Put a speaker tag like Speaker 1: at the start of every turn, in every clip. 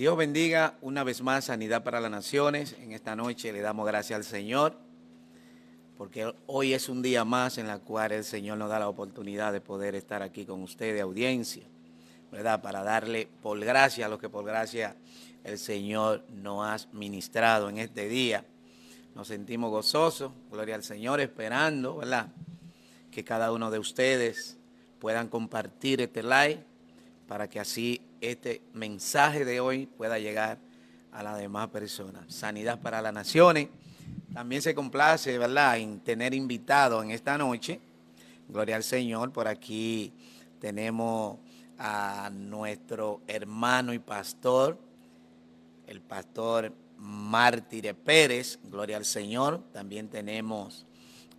Speaker 1: Dios bendiga una vez más Sanidad para las Naciones. En esta noche le damos gracias al Señor porque hoy es un día más en la cual el Señor nos da la oportunidad de poder estar aquí con ustedes, audiencia, ¿verdad? Para darle por gracia a lo que por gracia el Señor nos ha ministrado en este día. Nos sentimos gozosos, gloria al Señor, esperando, ¿verdad?, que cada uno de ustedes puedan compartir este live para que así este mensaje de hoy pueda llegar a las demás personas. Sanidad para las Naciones. También se complace, ¿verdad?, en tener invitados en esta noche. Gloria al Señor. Por aquí tenemos a nuestro hermano y pastor, el pastor Mártires Pérez. Gloria al Señor. También tenemos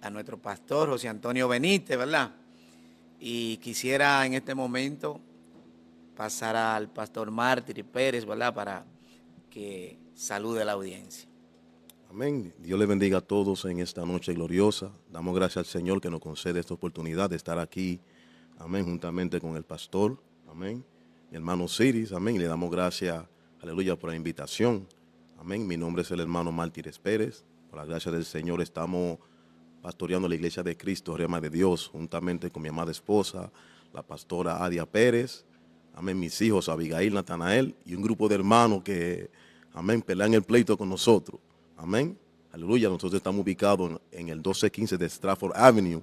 Speaker 1: a nuestro pastor José Antonio Benítez, ¿verdad? Y quisiera en este momento pasar al pastor Mártires Pérez, ¿verdad?, para que salude a la audiencia.
Speaker 2: Amén. Dios le bendiga a todos en esta noche gloriosa. Damos gracias al Señor que nos concede esta oportunidad de estar aquí, amén, juntamente con el pastor, amén, mi hermano Ciris, amén. Y le damos gracias, aleluya, por la invitación, amén. Mi nombre es el hermano Mártires Pérez. Por la gracia del Señor estamos pastoreando la Iglesia de Cristo, Rema de Dios, juntamente con mi amada esposa, la pastora Adia Pérez, amén, mis hijos Abigail, Natanael y un grupo de hermanos que, amén, pelean el pleito con nosotros. Amén. Aleluya. Nosotros estamos ubicados en el 1215 de Stratford Avenue,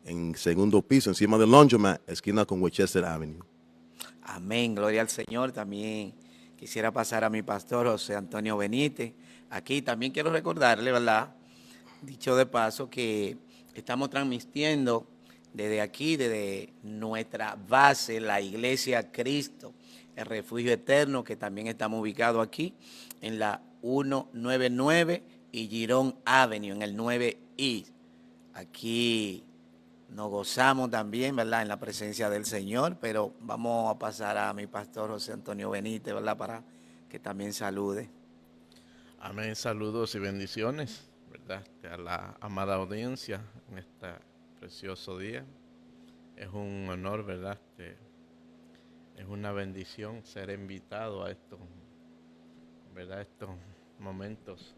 Speaker 2: en segundo piso, encima del Laundromat, esquina con Westchester Avenue.
Speaker 1: Amén. Gloria al Señor. También quisiera pasar a mi pastor José Antonio Benítez. Aquí también quiero recordarle, ¿verdad?, dicho de paso, que estamos transmitiendo desde aquí, desde nuestra base, la Iglesia Cristo, el Refugio Eterno, que también estamos ubicados aquí en la 199 y Girón Avenue, en el 9I. Aquí nos gozamos también, ¿verdad?, en la presencia del Señor, pero vamos a pasar a mi pastor José Antonio Benítez, ¿verdad?, para que también salude.
Speaker 3: Amén, saludos y bendiciones, ¿verdad?, a la amada audiencia en este precioso día. Es un honor, ¿verdad?, es una bendición ser invitado a estos, ¿verdad?, estos momentos,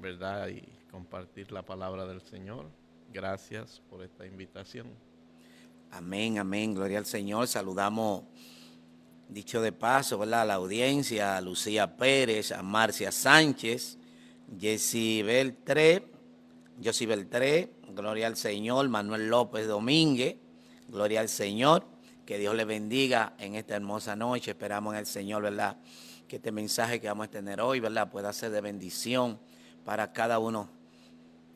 Speaker 3: ¿verdad?, y compartir la palabra del Señor. Gracias por esta invitación.
Speaker 1: Amén, amén, gloria al Señor. Saludamos, dicho de paso, ¿verdad?, a la audiencia, a Lucía Pérez, a Marcia Sánchez, Josie Beltré, gloria al Señor, Manuel López Domínguez, gloria al Señor, que Dios le bendiga en esta hermosa noche. Esperamos en el Señor, ¿verdad?, que este mensaje que vamos a tener hoy, ¿verdad?, pueda ser de bendición para cada uno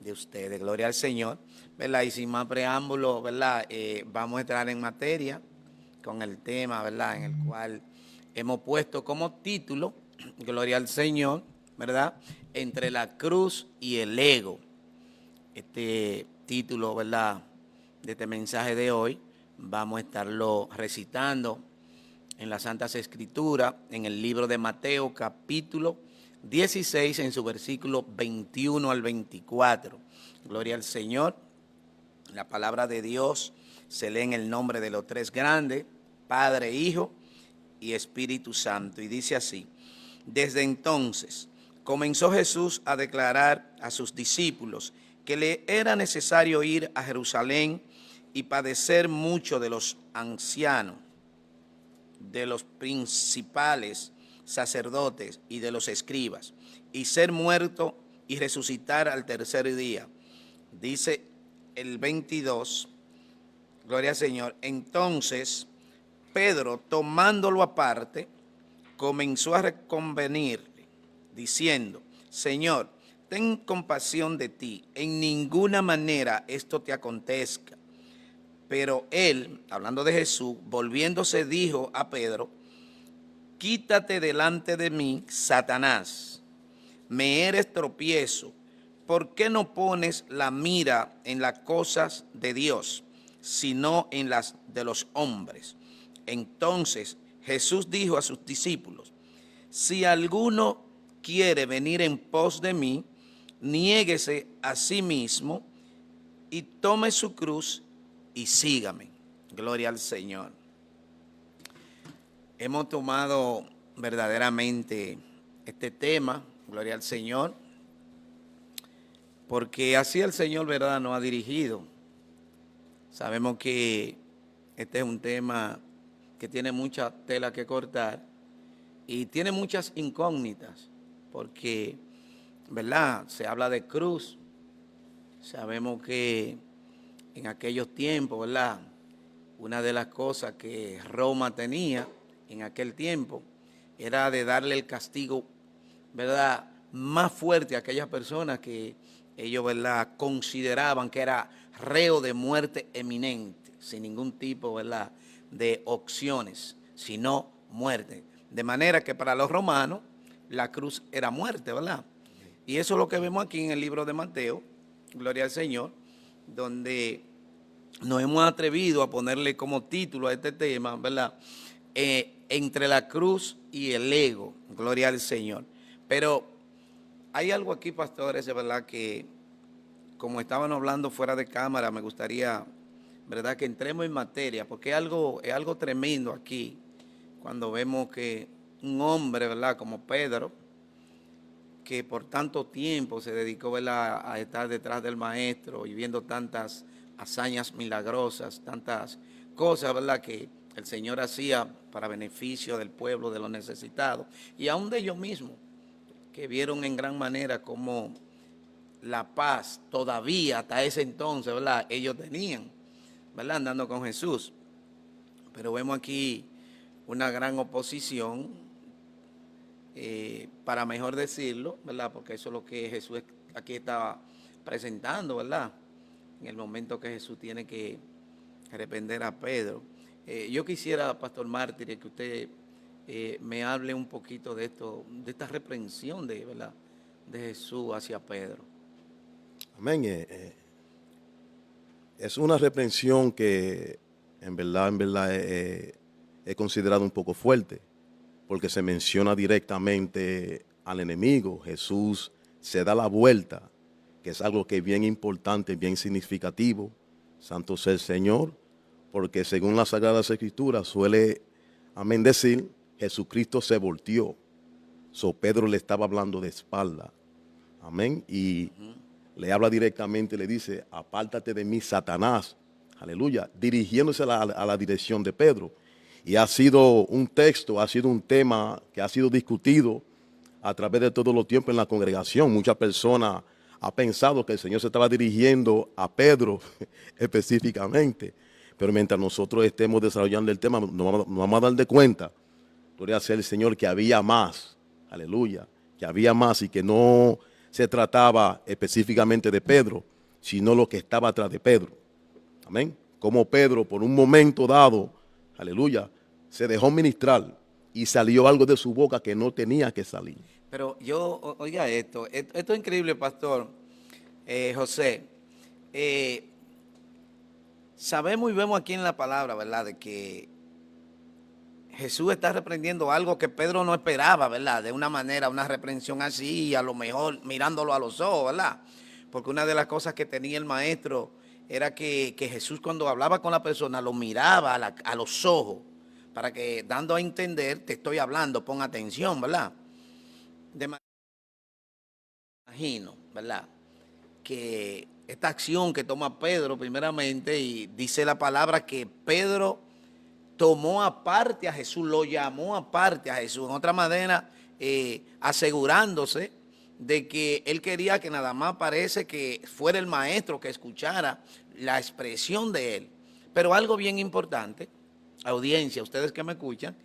Speaker 1: de ustedes. Gloria al Señor, ¿verdad? Y sin más preámbulos, ¿verdad?, vamos a entrar en materia con el tema, ¿verdad?, en el cual hemos puesto como título, gloria al Señor, ¿verdad?, entre la cruz y el ego. Este título, ¿verdad?, de este mensaje de hoy, vamos a estarlo recitando en las Santas Escrituras, en el libro de Mateo, capítulo 16, en su versículo 21 al 24. Gloria al Señor. La palabra de Dios se lee en el nombre de los tres grandes, Padre, Hijo y Espíritu Santo. Y dice así: desde entonces comenzó Jesús a declarar a sus discípulos que le era necesario ir a Jerusalén y padecer mucho de los ancianos, de los principales sacerdotes y de los escribas, y ser muerto y resucitar al tercer día. Dice el 22, gloria al Señor. Entonces Pedro, tomándolo aparte, comenzó a reconvenirle, diciendo: Señor, ten compasión de ti, en ninguna manera esto te acontezca. Pero él, hablando de Jesús, volviéndose, dijo a Pedro: quítate delante de mí, Satanás, me eres tropiezo. ¿Por qué no pones la mira en las cosas de Dios, sino en las de los hombres? Entonces Jesús dijo a sus discípulos: si alguno quiere venir en pos de mí, niéguese a sí mismo y tome su cruz y sígame. Gloria al Señor. Hemos tomado verdaderamente este tema, gloria al Señor, porque así el Señor, ¿verdad?, nos ha dirigido. Sabemos que este es un tema que tiene mucha tela que cortar y tiene muchas incógnitas, porque, ¿verdad?, se habla de cruz. Sabemos que en aquellos tiempos, ¿verdad?, una de las cosas que Roma tenía en aquel tiempo era de darle el castigo, ¿verdad?, más fuerte a aquellas personas que ellos, ¿verdad?, consideraban que era reo de muerte eminente, sin ningún tipo, ¿verdad?, de opciones, sino muerte. De manera que para los romanos la cruz era muerte, ¿verdad? Y eso es lo que vemos aquí en el libro de Mateo, gloria al Señor, donde nos hemos atrevido a ponerle como título a este tema, ¿verdad?, entre la cruz y el ego, gloria al Señor. Pero hay algo aquí, pastores, de verdad que, como estaban hablando fuera de cámara, me gustaría, ¿verdad?, que entremos en materia, porque es algo tremendo aquí, cuando vemos que un hombre, ¿verdad?, como Pedro, que por tanto tiempo se dedicó, ¿verdad?, a estar detrás del maestro y viendo tantas hazañas milagrosas, tantas cosas, ¿verdad?, que el Señor hacía para beneficio del pueblo, de los necesitados, y aún de ellos mismos, que vieron en gran manera cómo la paz todavía hasta ese entonces, ¿verdad?, ellos tenían, ¿verdad?, andando con Jesús. Pero vemos aquí una gran oposición, para mejor decirlo, ¿verdad?, porque eso es lo que Jesús aquí estaba presentando, ¿verdad?, en el momento que Jesús tiene que reprender a Pedro. Yo quisiera, Pastor Mártir, que usted me hable un poquito de esto, de esta reprensión ¿verdad?, de Jesús hacia Pedro.
Speaker 2: Amén. Es una reprensión que en verdad he considerado un poco fuerte, porque se menciona directamente al enemigo. Jesús se da la vuelta, que es algo que es bien importante, bien significativo. Santo sea el Señor, porque según las Sagradas Escrituras suele, amén, decir, Jesucristo se volteó. Pedro le estaba hablando de espalda. Amén. Y le habla directamente, le dice, apártate de mí, Satanás. Aleluya. Dirigiéndose a la dirección de Pedro. Y ha sido un texto, ha sido un tema que ha sido discutido a través de todos los tiempos en la congregación. Muchas personas han pensado que el Señor se estaba dirigiendo a Pedro específicamente. Pero mientras nosotros estemos desarrollando el tema, nos vamos a dar de cuenta, gloria sea el Señor, que había más. Aleluya. Que había más y que no se trataba específicamente de Pedro, sino lo que estaba atrás de Pedro. Amén. Como Pedro, por un momento dado, aleluya, se dejó ministrar y salió algo de su boca que no tenía que salir.
Speaker 1: Pero oiga esto es increíble, Pastor José. Sabemos y vemos aquí en la palabra, ¿verdad?, de que Jesús está reprendiendo algo que Pedro no esperaba, ¿verdad?, de una manera, una reprensión así, a lo mejor mirándolo a los ojos, ¿verdad? Porque una de las cosas que tenía el maestro era que Jesús, cuando hablaba con la persona, lo miraba a los ojos, para que, dando a entender, te estoy hablando, pon atención, ¿verdad? Imagino, ¿verdad?, que esta acción que toma Pedro primeramente, y dice la palabra que Pedro tomó aparte a Jesús, lo llamó aparte a Jesús, en otra manera, asegurándose de que él quería que nada más parece que fuera el maestro que escuchara la expresión de él. Pero algo bien importante, audiencia, ustedes que me escuchan,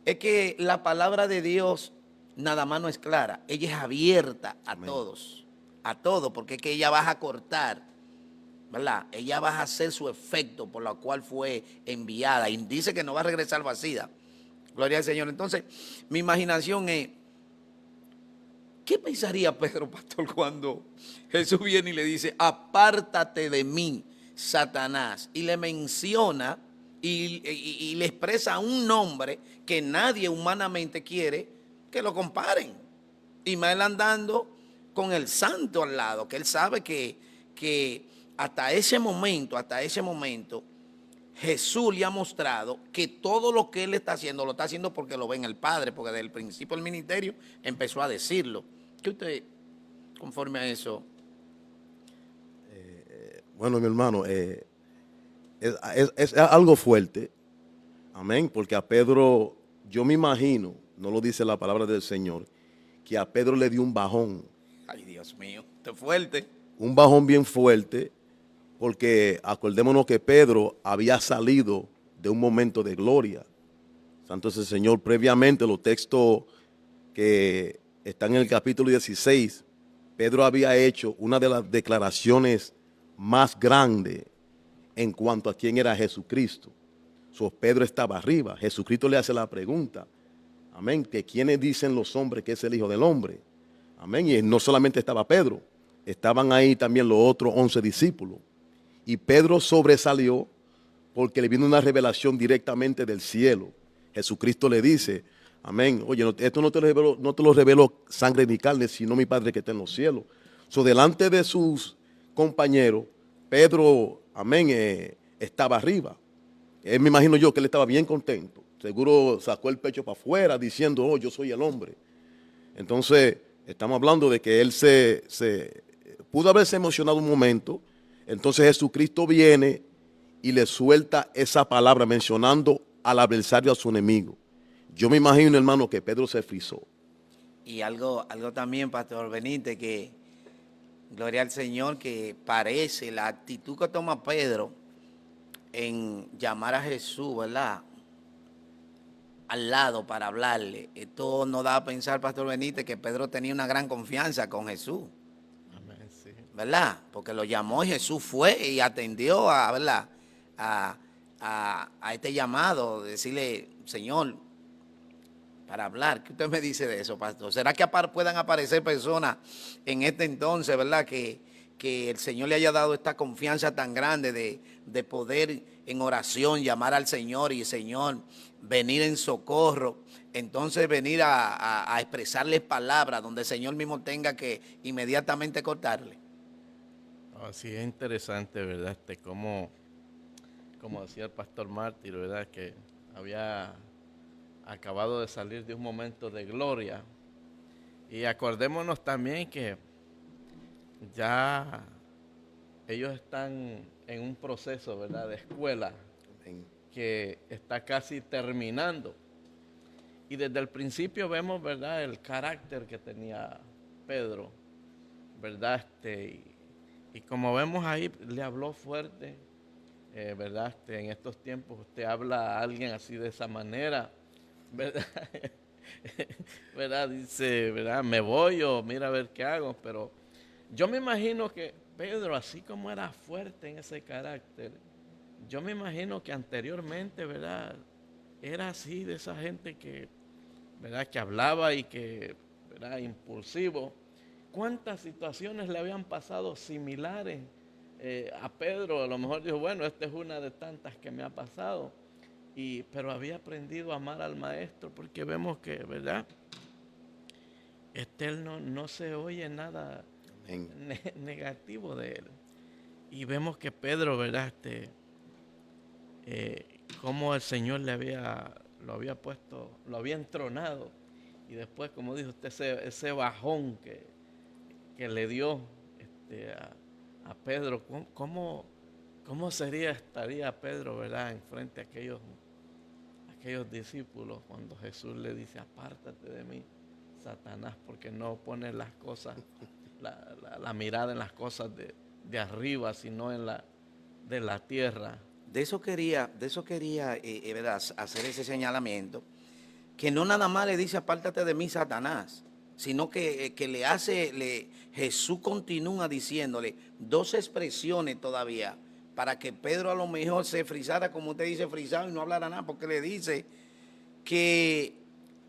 Speaker 1: es que la palabra de Dios nada más no es clara, ella es abierta a todos, porque es que ella va a cortar, ¿verdad? Ella va a hacer su efecto por la cual fue enviada, y dice que no va a regresar vacía. Gloria al Señor. Entonces, mi imaginación es, ¿qué pensaría Pedro, pastor, cuando Jesús viene y le dice, apártate de mí, Satanás? Y le menciona y le expresa un nombre que nadie humanamente quiere que lo comparen. Y más él andando con el santo al lado, que él sabe que hasta ese momento, Jesús le ha mostrado que todo lo que él está haciendo, lo está haciendo porque lo ve en el Padre, porque desde el principio del ministerio empezó a decirlo. ¿Qué usted, conforme a eso?
Speaker 2: Bueno, mi hermano, es algo fuerte, amén, porque a Pedro, yo me imagino, no lo dice la palabra del Señor, que a Pedro le dio un bajón.
Speaker 1: Ay, Dios mío, esto es fuerte.
Speaker 2: Un bajón bien fuerte, porque acordémonos que Pedro había salido de un momento de gloria. Santo es el Señor. Previamente, los textos que están en el capítulo 16, Pedro había hecho una de las declaraciones más grandes en cuanto a quién era Jesucristo. Pedro estaba arriba. Jesucristo le hace la pregunta, amén, que quiénes dicen los hombres que es el Hijo del Hombre. Amén. Y no solamente estaba Pedro, estaban ahí también los otros 11 discípulos. Y Pedro sobresalió porque le vino una revelación directamente del cielo. Jesucristo le dice, amén, oye, esto no te lo reveló sangre ni carne, sino mi Padre que está en los cielos. Delante de sus compañeros, Pedro, amén, estaba arriba. Me imagino yo que él estaba bien contento. Seguro sacó el pecho para afuera diciendo, oh, yo soy el hombre. Entonces, estamos hablando de que él se pudo haberse emocionado un momento. Entonces Jesucristo viene y le suelta esa palabra mencionando al adversario, a su enemigo. Yo me imagino, hermano, que Pedro se frizó.
Speaker 1: Y algo también, Pastor Benítez, que gloria al Señor, que parece la actitud que toma Pedro en llamar a Jesús, ¿verdad?, al lado para hablarle. Esto nos da a pensar, Pastor Benítez, que Pedro tenía una gran confianza con Jesús.
Speaker 3: Amén, sí.
Speaker 1: ¿Verdad? Porque lo llamó y Jesús fue y atendió a, ¿verdad?, a este llamado, decirle, Señor, para hablar. ¿Qué usted me dice de eso, pastor? ¿Será que puedan aparecer personas en este entonces, ¿verdad?, que el Señor le haya dado esta confianza tan grande de poder en oración llamar al Señor y, Señor, venir en socorro? Entonces venir a expresarles palabras donde el Señor mismo tenga que inmediatamente cortarle.
Speaker 3: Así es interesante, ¿verdad? Como decía el pastor Mártir, ¿verdad? Que había acabado de salir de un momento de gloria. Y acordémonos también que ya ellos están en un proceso, ¿verdad?, de escuela que está casi terminando. Y desde el principio vemos, ¿verdad?, el carácter que tenía Pedro, ¿verdad? Y como vemos ahí, le habló fuerte, ¿verdad? En estos tiempos usted habla a alguien así de esa manera, ¿verdad? ¿Verdad? Dice, ¿verdad?, me voy o mira a ver qué hago. Pero yo me imagino que Pedro, así como era fuerte en ese carácter, yo me imagino que anteriormente, ¿verdad?, era así, de esa gente que, ¿verdad?, que hablaba y que, ¿verdad?, impulsivo. ¿Cuántas situaciones le habían pasado similares a Pedro? A lo mejor dijo, bueno, esta es una de tantas que me ha pasado. Pero había aprendido a amar al maestro, porque vemos que, ¿verdad?, él no se oye nada negativo de él. Y vemos que Pedro, ¿verdad?, como el Señor lo había puesto, lo había entronado. Y después, como dijo usted, ese bajón que le dio a Pedro, ¿cómo estaría Pedro, ¿verdad?, enfrente a aquellos discípulos cuando Jesús le dice, apártate de mí, Satanás, porque no pones las cosas, la mirada en las cosas de arriba, sino en de la tierra.
Speaker 1: De eso quería, ¿verdad?, hacer ese señalamiento, que no nada más le dice, apártate de mí, Satanás, sino que Jesús continúa diciéndole dos expresiones todavía, para que Pedro a lo mejor se frizara, como usted dice, frizado, y no hablara nada, porque le dice que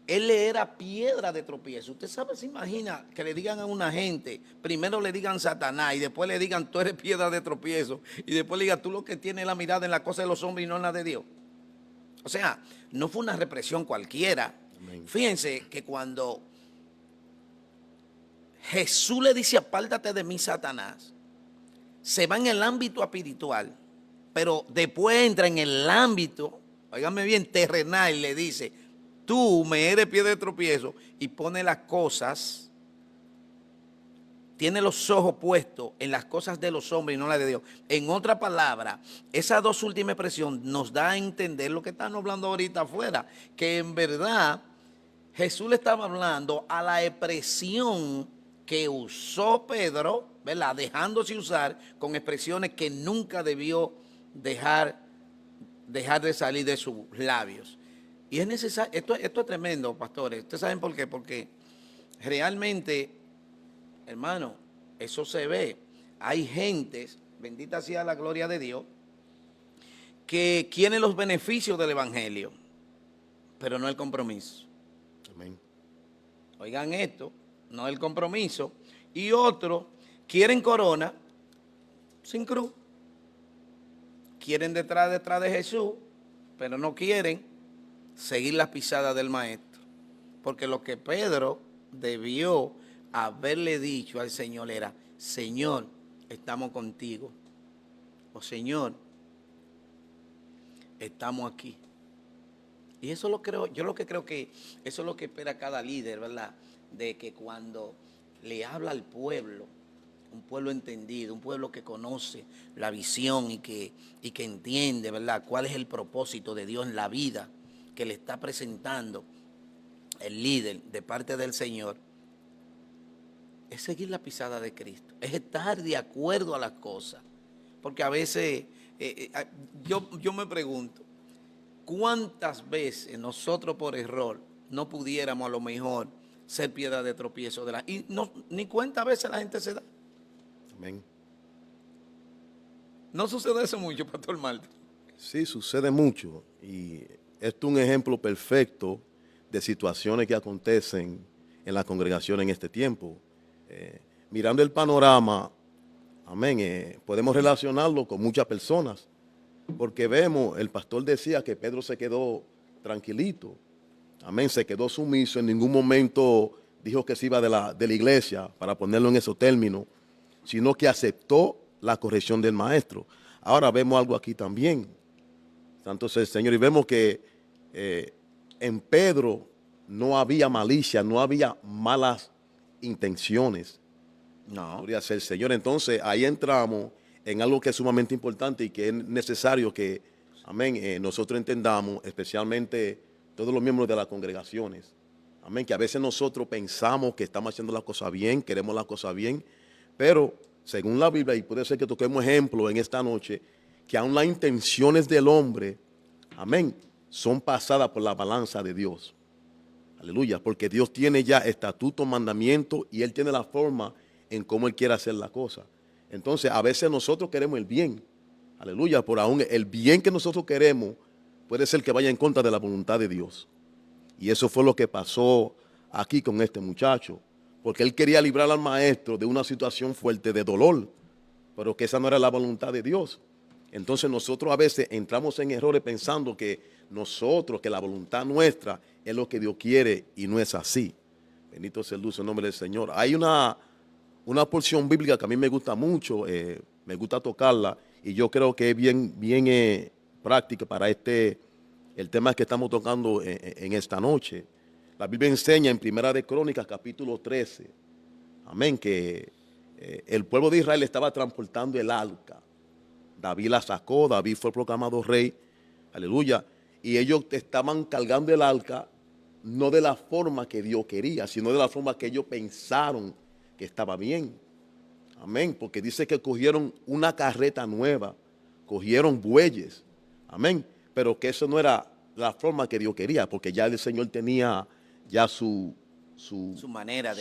Speaker 1: él le era piedra de tropiezo. Usted sabe, se imagina que le digan a una gente, primero le digan Satanás, y después le digan tú eres piedra de tropiezo, y después le digan tú lo que tienes la mirada en la cosa de los hombres y no en la de Dios. O sea, no fue una represión cualquiera. Amén. Fíjense que cuando Jesús le dice apártate de mí, Satanás, se va en el ámbito espiritual, pero después entra en el ámbito, óigame bien, terrenal, y le dice, tú me eres pie de tropiezo, y pone las cosas, tiene los ojos puestos en las cosas de los hombres y no las de Dios. En otra palabra, esas dos últimas expresiones nos da a entender lo que están hablando ahorita afuera, que en verdad Jesús le estaba hablando a la expresión que usó Pedro, ¿verdad? Dejándose usar con expresiones que nunca debió dejar de salir de sus labios. Y es necesario, esto es tremendo, pastores. ¿Ustedes saben por qué? Porque realmente, hermano, eso se ve. Hay gentes, bendita sea la gloria de Dios, que quieren los beneficios del evangelio, pero no el compromiso.
Speaker 2: Amén.
Speaker 1: Oigan esto, no el compromiso. Y otros quieren corona sin cruz. Quieren detrás de Jesús, pero no quieren seguir las pisadas del maestro. Porque lo que Pedro debió haberle dicho al Señor era, Señor, estamos contigo. O Señor, estamos aquí. Y eso lo creo, yo lo que creo que eso es lo que espera cada líder, ¿verdad? De que cuando le habla al pueblo, un pueblo entendido, un pueblo que conoce la visión y que entiende, ¿verdad?, cuál es el propósito de Dios en la vida que le está presentando el líder de parte del Señor, es seguir la pisada de Cristo, es estar de acuerdo a las cosas. Porque a veces yo me pregunto, ¿cuántas veces nosotros por error no pudiéramos a lo mejor ser piedra de tropiezo? Y no, ni cuenta a veces la gente se da.
Speaker 2: Amén.
Speaker 1: No sucede eso mucho, Pastor Marta.
Speaker 2: Sí, sucede mucho. Y esto es un ejemplo perfecto de situaciones que acontecen en la congregación en este tiempo. Mirando el panorama, amén, podemos relacionarlo con muchas personas. Porque vemos, el pastor decía que Pedro se quedó tranquilito. Amén, se quedó sumiso. En ningún momento dijo que se iba de la iglesia, para ponerlo en esos términos, sino que aceptó la corrección del maestro. Ahora vemos algo aquí también. Entonces, Señor, y vemos que en Pedro no había malicia, no había malas intenciones.
Speaker 1: No.
Speaker 2: Podría ser, Señor. Entonces, ahí entramos en algo que es sumamente importante y que es necesario que, amén, nosotros entendamos, especialmente todos los miembros de las congregaciones. Amén, que a veces nosotros pensamos que estamos haciendo las cosas bien, queremos las cosas bien, pero según la Biblia, y puede ser que toquemos ejemplo en esta noche, que aún las intenciones del hombre, amén, son pasadas por la balanza de Dios. Aleluya, porque Dios tiene ya estatuto, mandamiento, y Él tiene la forma en cómo Él quiere hacer la cosa. Entonces, a veces nosotros queremos el bien. Aleluya, por aún el bien que nosotros queremos puede ser que vaya en contra de la voluntad de Dios. Y eso fue lo que pasó aquí con este muchacho. Porque él quería librar al maestro de una situación fuerte de dolor, pero que esa no era la voluntad de Dios. Entonces nosotros a veces entramos en errores pensando que nosotros, que la voluntad nuestra es lo que Dios quiere, y no es así. Bendito sea el dulce nombre del Señor. Hay una porción bíblica que a mí me gusta mucho, me gusta tocarla, y yo creo que es bien práctica para el tema que estamos tocando en esta noche. La Biblia enseña en Primera de Crónicas, capítulo 13, amén, que el pueblo de Israel estaba transportando el arca. David la sacó, David fue proclamado rey, aleluya, y ellos estaban cargando el arca no de la forma que Dios quería, sino de la forma que ellos pensaron que estaba bien. Amén, porque dice que cogieron una carreta nueva, cogieron bueyes, amén, pero que eso no era la forma que Dios quería, porque ya el Señor tenía ya su manera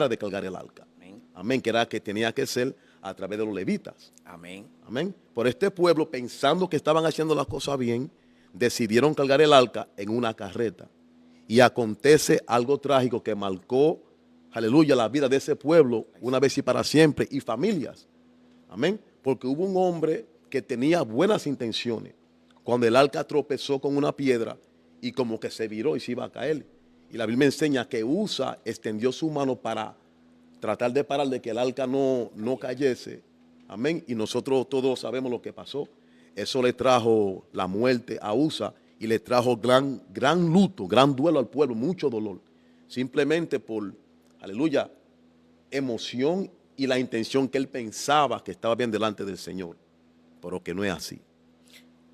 Speaker 2: de cargar el arca. Amén. Amén, que era que tenía que ser a través de los levitas.
Speaker 1: Amén.
Speaker 2: Amén. Por este pueblo, pensando que estaban haciendo las cosas bien, decidieron cargar el arca en una carreta. Y acontece algo trágico que marcó, aleluya, la vida de ese pueblo una vez y para siempre, y familias. Amén. Porque hubo un hombre que tenía buenas intenciones. Cuando el arca tropezó con una piedra y como que se viró y se iba a caer. Y la Biblia enseña que Usa extendió su mano para tratar de parar de que el arca no cayese. Amén. Y nosotros todos sabemos lo que pasó. Eso le trajo la muerte a Usa y le trajo gran luto, gran duelo al pueblo, mucho dolor. Simplemente por, aleluya, emoción y la intención que él pensaba que estaba bien delante del Señor, pero que no es así.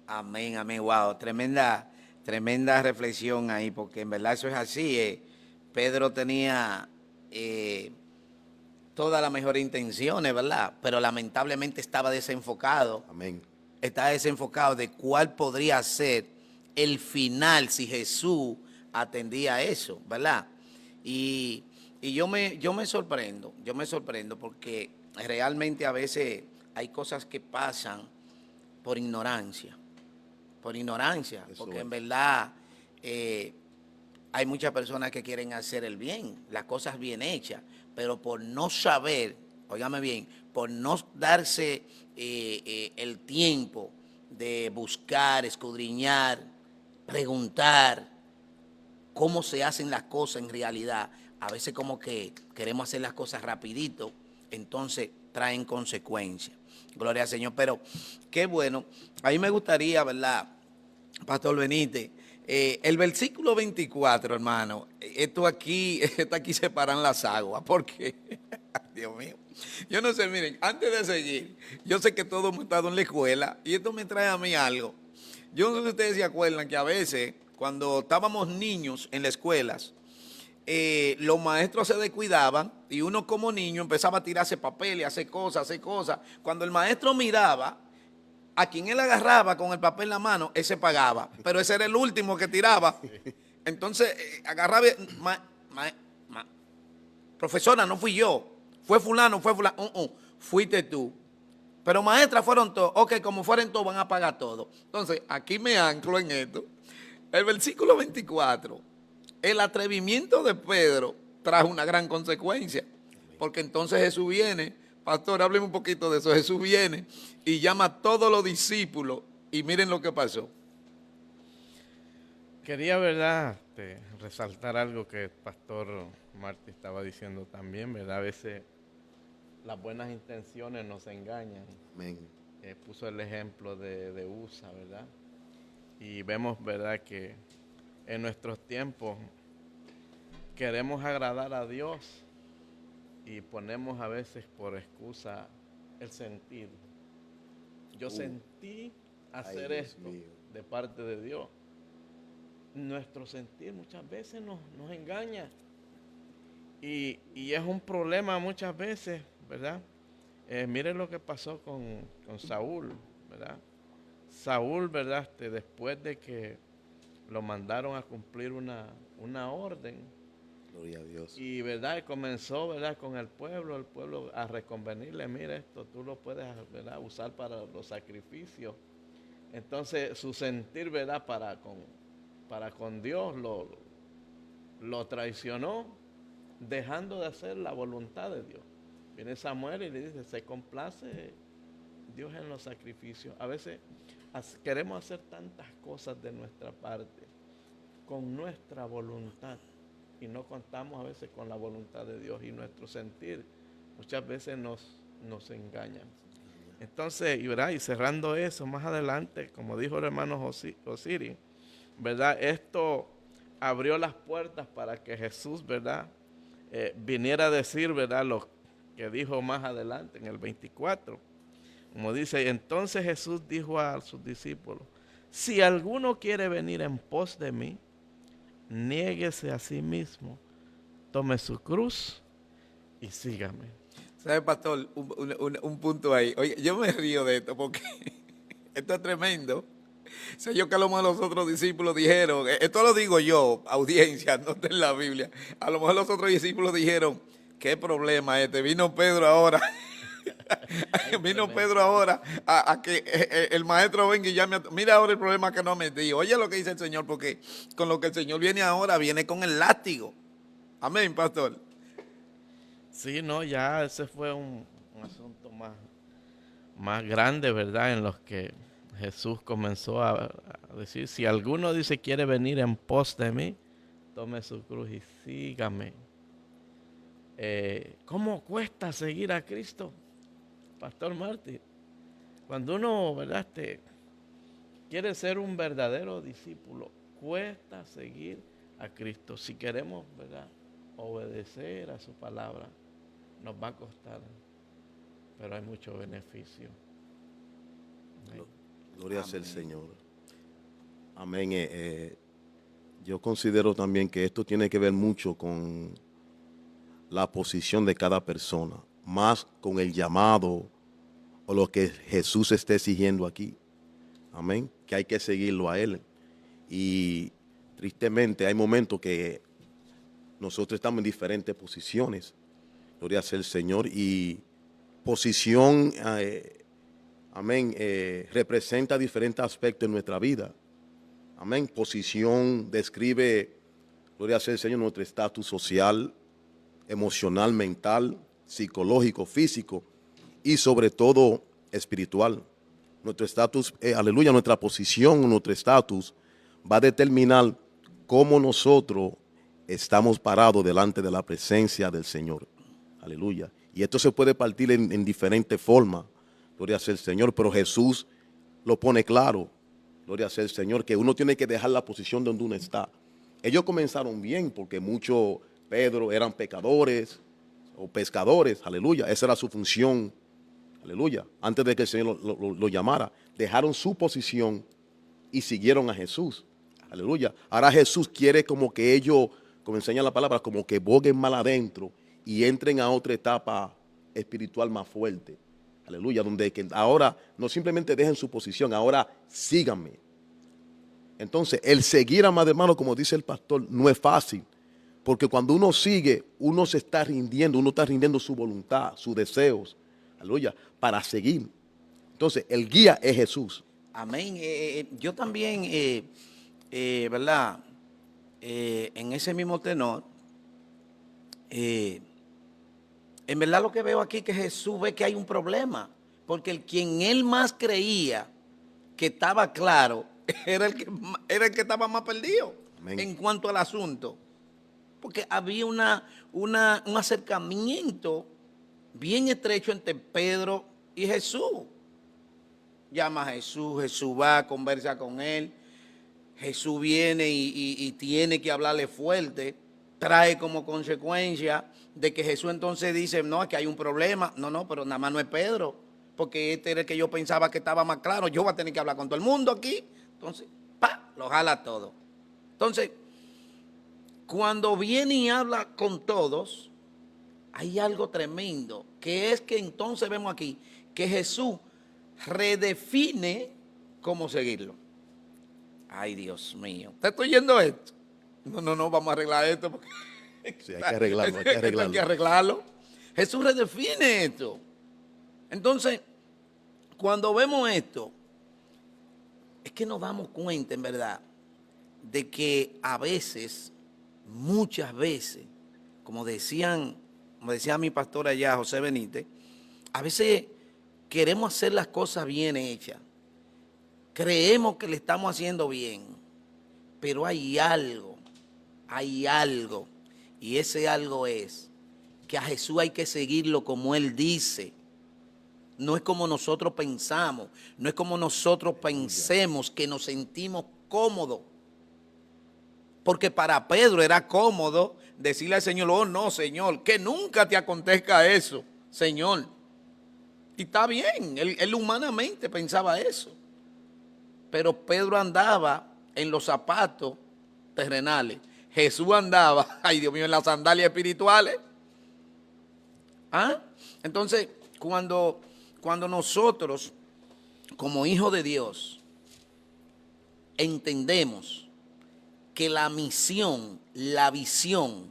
Speaker 1: Amén, amén. Wow, tremenda reflexión ahí, porque en verdad eso es así. Pedro tenía todas las mejores intenciones, ¿verdad? Pero lamentablemente estaba desenfocado.
Speaker 2: Amén.
Speaker 1: Está desenfocado de cuál podría ser el final si Jesús atendía a eso, ¿verdad? Y yo me sorprendo porque realmente a veces hay cosas que pasan por ignorancia,
Speaker 2: Eso
Speaker 1: porque
Speaker 2: es.
Speaker 1: en verdad hay muchas personas que quieren hacer el bien, las cosas bien hechas, pero por no saber, óigame bien, por no darse el tiempo de buscar, escudriñar, preguntar cómo se hacen las cosas en realidad, a veces como que queremos hacer las cosas rapidito, entonces traen consecuencias. Gloria al Señor, pero qué bueno. A mí me gustaría, ¿verdad, Pastor Benítez? El versículo 24, hermano, esto aquí separan las aguas, porque, Dios mío, yo no sé, miren, antes de seguir, yo sé que todos hemos estado en la escuela y esto me trae a mí algo. Yo no sé si ustedes se acuerdan que a veces, cuando estábamos niños en las escuelas, los maestros se descuidaban y uno como niño empezaba a tirarse papeles, a hacer cosas. Cuando el maestro miraba, a quien él agarraba con el papel en la mano, ese pagaba. Pero ese era el último que tiraba. Entonces, agarraba, profesora, no fui yo. Fue fulano. Fuiste tú. Pero maestra, fueron todos. Ok, como fueron todos, van a pagar todo. Entonces, aquí me anclo en esto. El versículo 24. El atrevimiento de Pedro trajo una gran consecuencia. Porque entonces Jesús viene. Pastor, hábleme un poquito de eso. Jesús viene y llama a todos los discípulos y miren lo que pasó.
Speaker 3: Quería, ¿verdad?, resaltar algo que el pastor Martí estaba diciendo también, ¿verdad? A veces las buenas intenciones nos engañan.
Speaker 2: Amén.
Speaker 3: Puso el ejemplo de USA, ¿verdad? Y vemos, ¿verdad?, que en nuestros tiempos queremos agradar a Dios y ponemos a veces por excusa el sentir. Yo sentí hacer
Speaker 2: Dios
Speaker 3: esto
Speaker 2: mío.
Speaker 3: de parte de Dios. Nuestro sentir muchas veces nos engaña y es un problema muchas veces, ¿verdad? Miren lo que pasó con Saúl, ¿verdad? Saúl, ¿verdad? Después de que lo mandaron a cumplir una orden,
Speaker 2: Gloria a Dios.
Speaker 3: y verdad, comenzó, ¿verdad?, con el pueblo a reconvenirle, mira, esto tú lo puedes, ¿verdad?, usar para los sacrificios. Entonces su sentir, ¿verdad?, para con Dios lo traicionó, dejando de hacer la voluntad de Dios. Viene Samuel y le dice, se complace Dios en los sacrificios. A veces queremos hacer tantas cosas de nuestra parte, con nuestra voluntad, y no contamos a veces con la voluntad de Dios, y nuestro sentir muchas veces nos engañan. Entonces, y cerrando eso, más adelante, como dijo el hermano Osiris, ¿verdad?, esto abrió las puertas para que Jesús, ¿verdad?, viniera a decir, ¿verdad?, lo que dijo más adelante en el 24. Como dice, entonces Jesús dijo a sus discípulos, si alguno quiere venir en pos de mí, niéguese a sí mismo, tome su cruz y sígame.
Speaker 1: ¿Sabe, pastor? Un punto ahí. Oye, yo me río de esto porque esto es tremendo. Sé yo que a lo mejor los otros discípulos dijeron, esto lo digo yo, audiencia, no está en la Biblia. A lo mejor los otros discípulos dijeron, qué problema este, vino Pedro ahora. Vino Pedro ahora a que el maestro venga y llame. Mira ahora el problema que nos metí. Oye lo que dice el Señor, porque con lo que el Señor viene ahora, viene con el látigo. Amén, pastor.
Speaker 3: Sí, no, ya ese fue un asunto más grande, ¿verdad?, en los que Jesús comenzó a decir, si alguno dice quiere venir en pos de mí, tome su cruz y sígame. ¿Cómo cuesta seguir a Cristo, Pastor Martí? Cuando uno, ¿verdad?, quiere ser un verdadero discípulo, cuesta seguir a Cristo. Si queremos, ¿verdad?, obedecer a su palabra, nos va a costar, pero hay mucho beneficio.
Speaker 2: Gloria sea el Señor. Amén. Yo considero también que esto tiene que ver mucho con la posición de cada persona, más con el llamado o lo que Jesús está exigiendo aquí. Amén. Que hay que seguirlo a Él. Y tristemente hay momentos que nosotros estamos en diferentes posiciones. Gloria sea el Señor. Y posición, amén, representa diferentes aspectos en nuestra vida. Amén. Posición describe, gloria sea el Señor, nuestro estatus social, emocional, mental, psicológico, físico y sobre todo espiritual. Nuestro estatus, aleluya, nuestra posición, nuestro estatus va a determinar cómo nosotros estamos parados delante de la presencia del Señor. Aleluya. Y esto se puede partir en diferentes formas. Gloria sea el Señor, pero Jesús lo pone claro. Gloria sea el Señor, que uno tiene que dejar la posición donde uno está. Ellos comenzaron bien porque muchos, Pedro, eran pecadores o pescadores. Aleluya. Esa era su función. Aleluya. Antes de que el Señor lo llamara, dejaron su posición y siguieron a Jesús. Aleluya. Ahora Jesús quiere como que ellos, como enseña la palabra, como que boguen mal adentro y entren a otra etapa espiritual más fuerte. Aleluya. Donde que ahora no simplemente dejen su posición, ahora síganme. Entonces, el seguir, amado hermano, como dice el pastor, no es fácil. Porque cuando uno sigue, uno se está rindiendo, uno está rindiendo su voluntad, sus deseos. Aleluya. Para seguir. Entonces, el guía es Jesús.
Speaker 1: Amén. Yo también, ¿verdad? En ese mismo tenor, en verdad lo que veo aquí es que Jesús ve que hay un problema, porque quien él más creía que estaba claro era el que estaba más perdido. Amén. En cuanto al asunto, porque había un acercamiento bien estrecho entre Pedro y Jesús. Llama a Jesús, Jesús va, conversa con él, Jesús viene y tiene que hablarle fuerte, trae como consecuencia de que Jesús entonces dice, no, es que hay un problema, no, pero nada más no es Pedro, porque este era el que yo pensaba que estaba más claro, yo voy a tener que hablar con todo el mundo aquí, entonces, lo jala todo. Entonces, cuando viene y habla con todos, hay algo tremendo, que es que entonces vemos aquí que Jesús redefine cómo seguirlo. Ay, Dios mío. ¿Te estoy yendo esto? No, vamos a arreglar esto. Porque
Speaker 2: sí, hay que arreglarlo, hay que arreglarlo.
Speaker 1: Hay que arreglarlo. Jesús redefine esto. Entonces, cuando vemos esto, es que nos damos cuenta, en verdad, de que a veces, muchas veces, como decía mi pastor allá, José Benítez, a veces queremos hacer las cosas bien hechas. Creemos que le estamos haciendo bien, pero hay algo, y ese algo es que a Jesús hay que seguirlo como Él dice. No es como nosotros pensamos, no es como nosotros pensemos que nos sentimos cómodos. Porque para Pedro era cómodo decirle al Señor, oh no, Señor, que nunca te acontezca eso, Señor. Y está bien, él humanamente pensaba eso. Pero Pedro andaba en los zapatos terrenales. Jesús andaba, ay Dios mío, en las sandalias espirituales. ¿Ah? Entonces, cuando nosotros, como hijos de Dios, entendemos que la misión, la visión,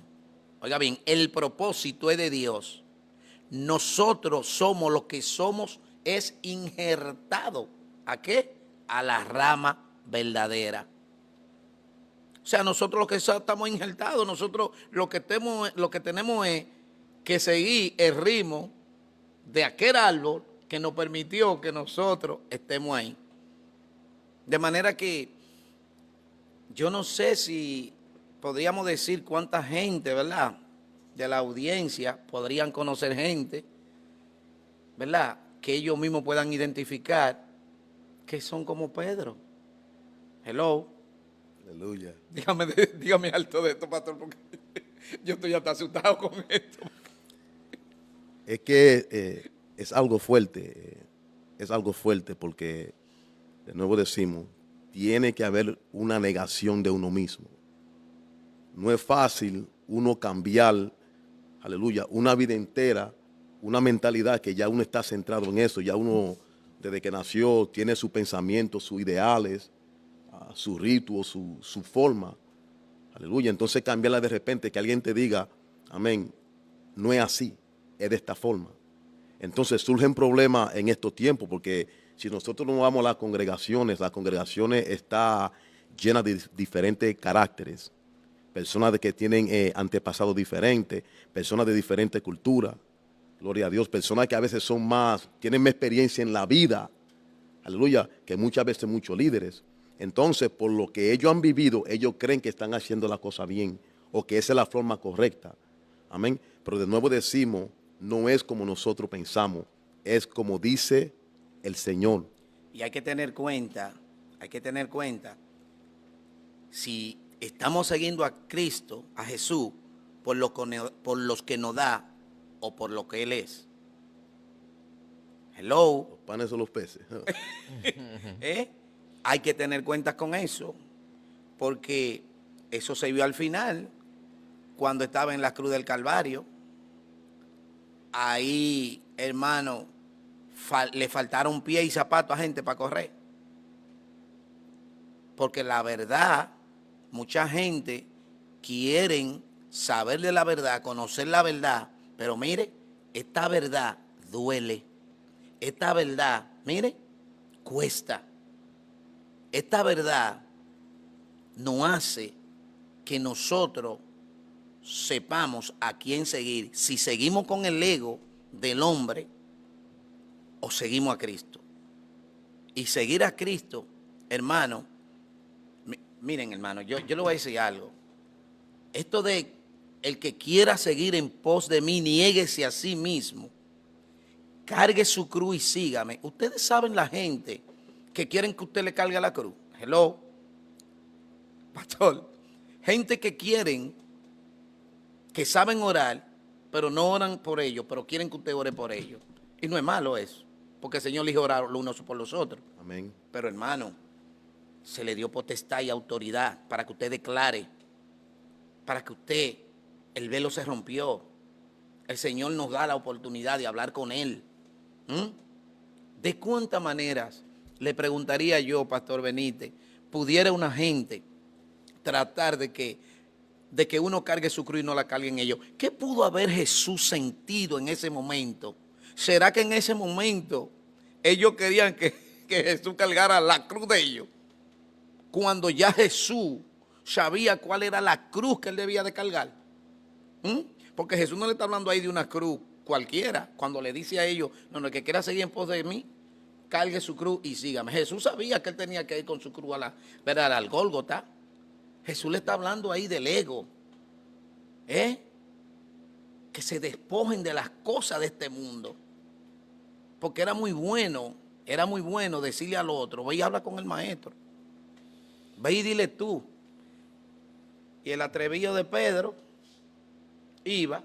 Speaker 1: oiga bien, el propósito es de Dios, nosotros somos lo que somos, es injertado. ¿A qué? A la rama verdadera. O sea, nosotros lo que estamos injertados, nosotros lo que tenemos es que seguir el ritmo de aquel árbol que nos permitió que nosotros estemos ahí. De manera que yo no sé si podríamos decir cuánta gente, ¿verdad?, de la audiencia podrían conocer gente, ¿verdad?, que ellos mismos puedan identificar que son como Pedro. Hello.
Speaker 2: Aleluya.
Speaker 1: Dígame alto de esto, pastor, porque yo estoy hasta asustado con esto.
Speaker 2: Es que es algo fuerte, es algo fuerte porque, de nuevo decimos, tiene que haber una negación de uno mismo. No es fácil uno cambiar, aleluya, una vida entera, una mentalidad que ya uno está centrado en eso, ya uno desde que nació tiene sus pensamientos, sus ideales, su rito, su forma, aleluya. Entonces cambiarla de repente, que alguien te diga, amén, no es así, es de esta forma. Entonces surgen problemas en estos tiempos, porque si nosotros no vamos a las congregaciones están llenas de diferentes caracteres, personas que tienen antepasados diferentes, personas de diferentes culturas, gloria a Dios, personas que a veces tienen más experiencia en la vida, aleluya, que muchas veces muchos líderes. Entonces, por lo que ellos han vivido, ellos creen que están haciendo la cosa bien o que esa es la forma correcta. Amén. Pero de nuevo decimos, no es como nosotros pensamos, es como dice el Señor.
Speaker 1: Y hay que tener cuenta, si estamos siguiendo a Cristo, a Jesús, por los que nos da o por lo que Él es. Hello.
Speaker 2: Los panes o los peces.
Speaker 1: Hay que tener cuenta con eso, porque eso se vio al final, cuando estaba en la cruz del Calvario. Ahí, hermano, le faltaron pie y zapatos a gente para correr. Porque la verdad, mucha gente quieren saber de la verdad, conocer la verdad, pero mire, esta verdad duele. Esta verdad, mire, cuesta. Esta verdad nos hace que nosotros sepamos a quién seguir, si seguimos con el ego del hombre o seguimos a Cristo. Y seguir a Cristo, hermano, miren hermano, yo le voy a decir algo. Esto de el que quiera seguir en pos de mí, niéguese a sí mismo, cargue su cruz y sígame. Ustedes saben la gente que quieren que usted le cargue la cruz. Hello, pastor. Gente que quieren, que saben orar, pero no oran por ellos, pero quieren que usted ore por ellos. Y no es malo eso, porque el Señor dijo orar los unos por los otros.
Speaker 2: Amén.
Speaker 1: Pero hermano, se le dio potestad y autoridad para que usted declare, para que usted, el velo se rompió. El Señor nos da la oportunidad de hablar con Él. ¿De cuántas maneras, le preguntaría yo, Pastor Benítez, pudiera una gente tratar de que uno cargue su cruz y no la carguen ellos? ¿Qué pudo haber Jesús sentido en ese momento? ¿Será que en ese momento ellos querían que Jesús cargara la cruz de ellos? Cuando ya Jesús sabía cuál era la cruz que él debía de cargar. Porque Jesús no le está hablando ahí de una cruz cualquiera. Cuando le dice a ellos, no, el que quiera seguir en pos de mí, cargue su cruz y sígame. Jesús sabía que él tenía que ir con su cruz al Gólgota. Jesús le está hablando ahí del ego. Que se despojen de las cosas de este mundo. Porque era muy bueno decirle al otro, ve y habla con el maestro. Ve y dile tú. Y el atrevido de Pedro iba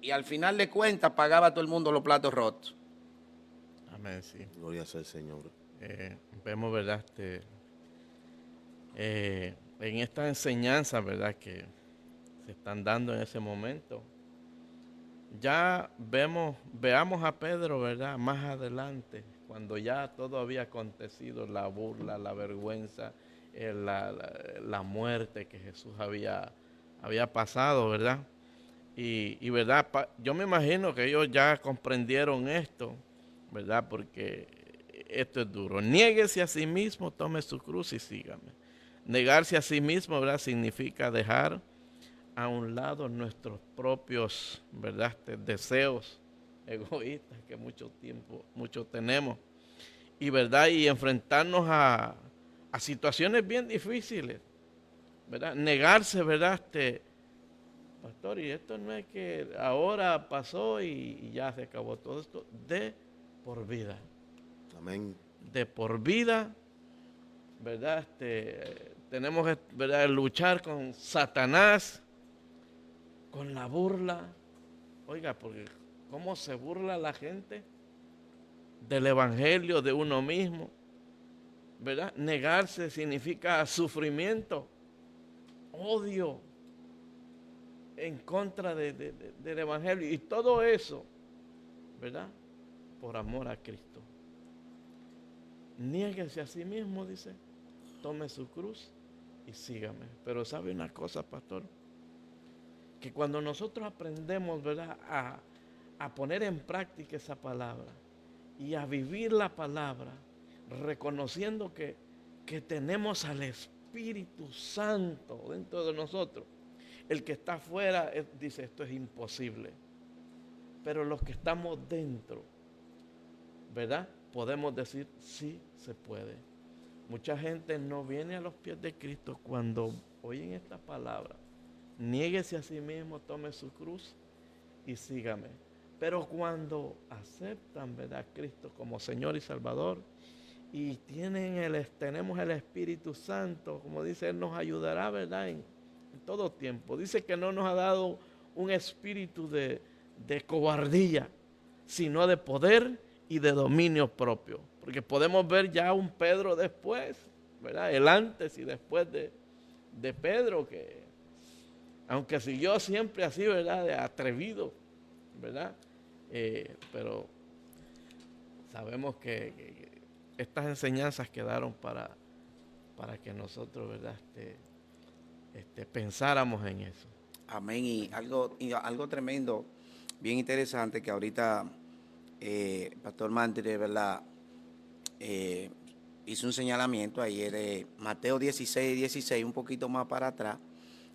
Speaker 1: y al final de cuentas pagaba a todo el mundo los platos rotos.
Speaker 3: Amén, sí.
Speaker 2: Gloria sea al Señor.
Speaker 3: Vemos, ¿verdad? En esta enseñanza, ¿verdad? Que se están dando en ese momento. Ya veamos a Pedro, ¿verdad? Más adelante, cuando ya todo había acontecido, la burla, la vergüenza, la muerte que Jesús había pasado, ¿verdad? Y verdad, yo me imagino que ellos ya comprendieron esto, ¿verdad? Porque esto es duro. Niéguese a sí mismo, tome su cruz y sígame. Negarse a sí mismo, ¿verdad? Significa dejar a un lado nuestros propios, ¿verdad? Deseos egoístas que muchos tenemos. Y verdad, y enfrentarnos a situaciones bien difíciles, ¿verdad? Negarse, ¿verdad? Pastor, y esto no es que ahora pasó y ya se acabó todo esto, de por vida.
Speaker 2: Amén.
Speaker 3: De por vida ¿verdad? Tenemos que, ¿verdad?, luchar con Satanás, con la burla. Oiga, porque ¿cómo se burla la gente del evangelio, de uno mismo? ¿Verdad? Negarse significa sufrimiento, odio en contra del evangelio, y todo eso, ¿verdad?, por amor a Cristo. Niéguese a sí mismo, dice, tome su cruz y sígame. Pero ¿sabe una cosa, pastor? Que cuando nosotros aprendemos, ¿verdad?, a poner en práctica esa palabra y a vivir la palabra, reconociendo que tenemos al Espíritu Santo dentro de nosotros. El que está afuera dice, esto es imposible. Pero los que estamos dentro, ¿verdad?, podemos decir, sí se puede. Mucha gente no viene a los pies de Cristo cuando oyen esta palabra. Niéguese a sí mismo, tome su cruz y sígame. Pero cuando aceptan, ¿verdad?, a Cristo como Señor y Salvador, y tenemos el Espíritu Santo, como dice, Él nos ayudará, ¿verdad?, en todo tiempo. Dice que no nos ha dado un espíritu de cobardía, sino de poder y de dominio propio. Porque podemos ver ya un Pedro después, ¿verdad?, el antes y después de Pedro, que aunque siguió siempre así, ¿verdad?, de atrevido, ¿verdad? Pero sabemos que estas enseñanzas quedaron para que nosotros, ¿verdad?, pensáramos en eso.
Speaker 1: Amén. Y algo tremendo, bien interesante, que ahorita Pastor Mantre, ¿verdad?, hizo un señalamiento ayer de Mateo 16, un poquito más para atrás,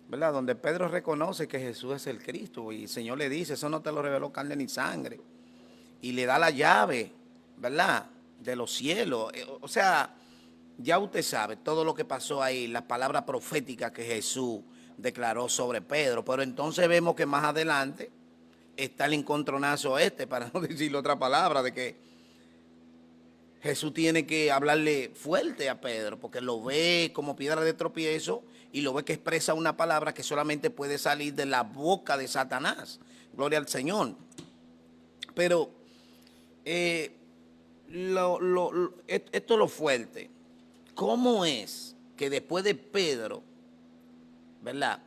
Speaker 1: ¿verdad?, donde Pedro reconoce que Jesús es el Cristo, y el Señor le dice, eso no te lo reveló carne ni sangre, y le da la llave, ¿verdad?, de los cielos. O sea, ya usted sabe todo lo que pasó ahí, las palabras proféticas que Jesús declaró sobre Pedro. Pero entonces vemos que más adelante está el encontronazo para no decirle otra palabra, de que Jesús tiene que hablarle fuerte a Pedro, porque lo ve como piedra de tropiezo y lo ve que expresa una palabra que solamente puede salir de la boca de Satanás. Gloria al Señor. Pero esto es lo fuerte. ¿Cómo es que después de Pedro, ¿verdad?,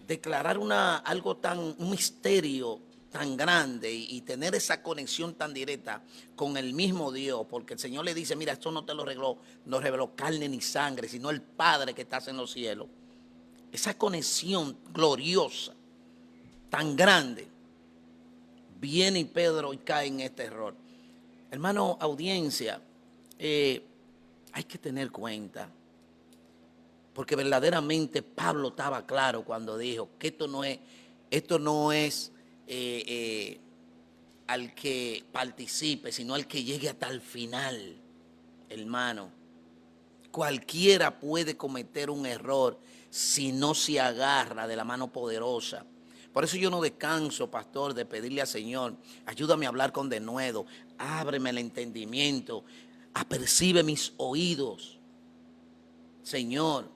Speaker 1: declarar un misterio tan grande y tener esa conexión tan directa con el mismo Dios? Porque el Señor le dice, mira, esto no te lo reveló carne ni sangre, sino el Padre que estás en los cielos. Esa conexión gloriosa, tan grande, viene y Pedro y cae en este error. Hermano, audiencia, hay que tener cuenta, porque verdaderamente Pablo estaba claro cuando dijo que esto no es al que participe, sino al que llegue hasta el final. Hermano, cualquiera puede cometer un error si no se agarra de la mano poderosa. Por eso yo no descanso, pastor, de pedirle al Señor, ayúdame a hablar con denuedo, ábreme el entendimiento, apercibe mis oídos. Señor,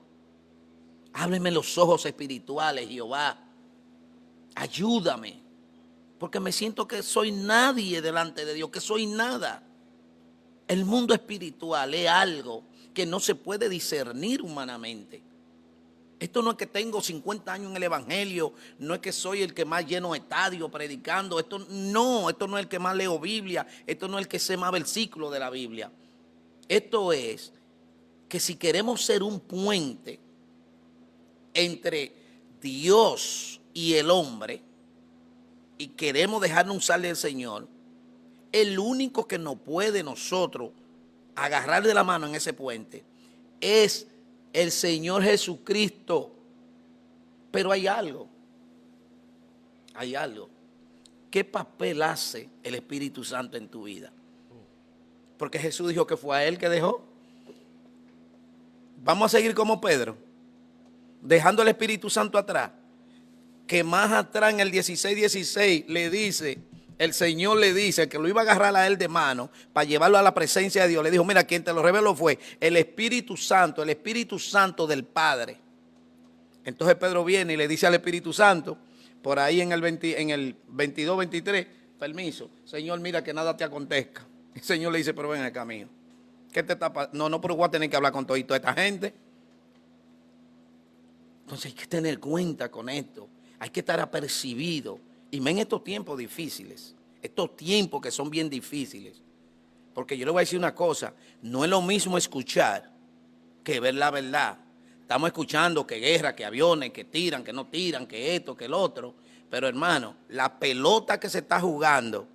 Speaker 1: ábreme los ojos espirituales, Jehová. Ayúdame, porque me siento que soy nadie delante de Dios, que soy nada. El mundo espiritual es algo que no se puede discernir humanamente. Esto no es que tengo 50 años en el evangelio, no es que soy el que más lleno estadio predicando, esto no es el que más leo Biblia, esto no es el que sé más versículos de la Biblia. Esto es que si queremos ser un puente entre Dios y el hombre y queremos dejarnos usar del Señor, el único que nos puede nosotros agarrar de la mano en ese puente es el Señor Jesucristo. Pero hay algo. ¿Qué papel hace el Espíritu Santo en tu vida? Porque Jesús dijo que fue a Él que dejó. Vamos a seguir como Pedro, dejando el Espíritu Santo atrás. Que más atrás en el 16 le dice el Señor le dice que lo iba a agarrar a él de mano para llevarlo a la presencia de Dios. Le dijo, mira, quien te lo reveló fue el Espíritu Santo del Padre. Entonces Pedro viene y le dice al Espíritu Santo, por ahí en el 22, 23, permiso, Señor, mira que nada te acontezca. El Señor le dice, pero ven acá, mío. ¿Qué te está pasando? No, pero voy a tener que hablar con toda esta gente. Entonces hay que tener cuenta con esto. Hay que estar apercibido. Y en estos tiempos difíciles, estos tiempos que son bien difíciles. Porque yo le voy a decir una cosa, no es lo mismo escuchar que ver la verdad. Estamos escuchando que guerra, que aviones, que tiran, que no tiran, que esto, que el otro. Pero hermano, la pelota que se está jugando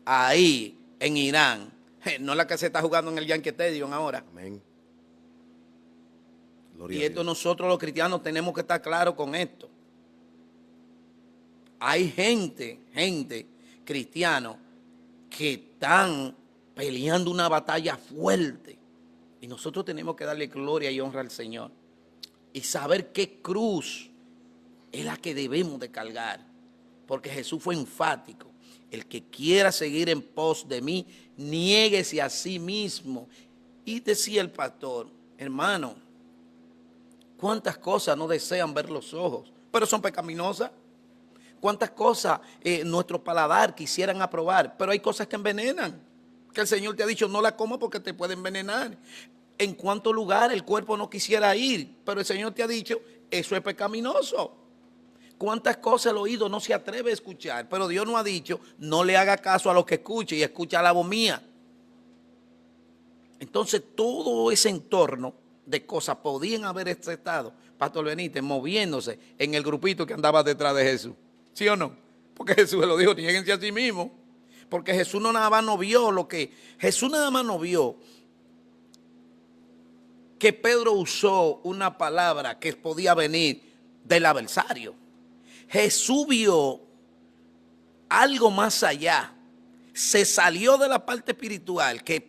Speaker 1: ahí en Irán, no es la que se está jugando en el Yankee Stadium ahora.
Speaker 2: Amén.
Speaker 1: Y esto nosotros los cristianos tenemos que estar claros con esto. Hay gente cristiano que están peleando una batalla fuerte. Y nosotros tenemos que darle gloria y honra al Señor. Y saber qué cruz es la que debemos de cargar. Porque Jesús fue enfático. El que quiera seguir en pos de mí, niéguese a sí mismo. Y decía el pastor, hermano, cuántas cosas no desean ver los ojos, pero son pecaminosas. Cuántas cosas nuestro paladar quisieran aprobar, pero hay cosas que envenenan. Que el Señor te ha dicho, no la comas porque te puede envenenar. En cuántos lugares el cuerpo no quisiera ir, pero el Señor te ha dicho, eso es pecaminoso. Cuántas cosas el oído no se atreve a escuchar, pero Dios no ha dicho, no le haga caso a los que escuche y escucha la voz mía. Entonces todo ese entorno de cosas podían haber estado, Pastor Benítez, moviéndose en el grupito que andaba detrás de Jesús. ¿Sí o no? Porque Jesús se lo dijo, niéguense a sí mismo. Porque Jesús nada más no vio que Pedro usó una palabra que podía venir del adversario. Jesús vio algo más allá. Se salió de la parte espiritual que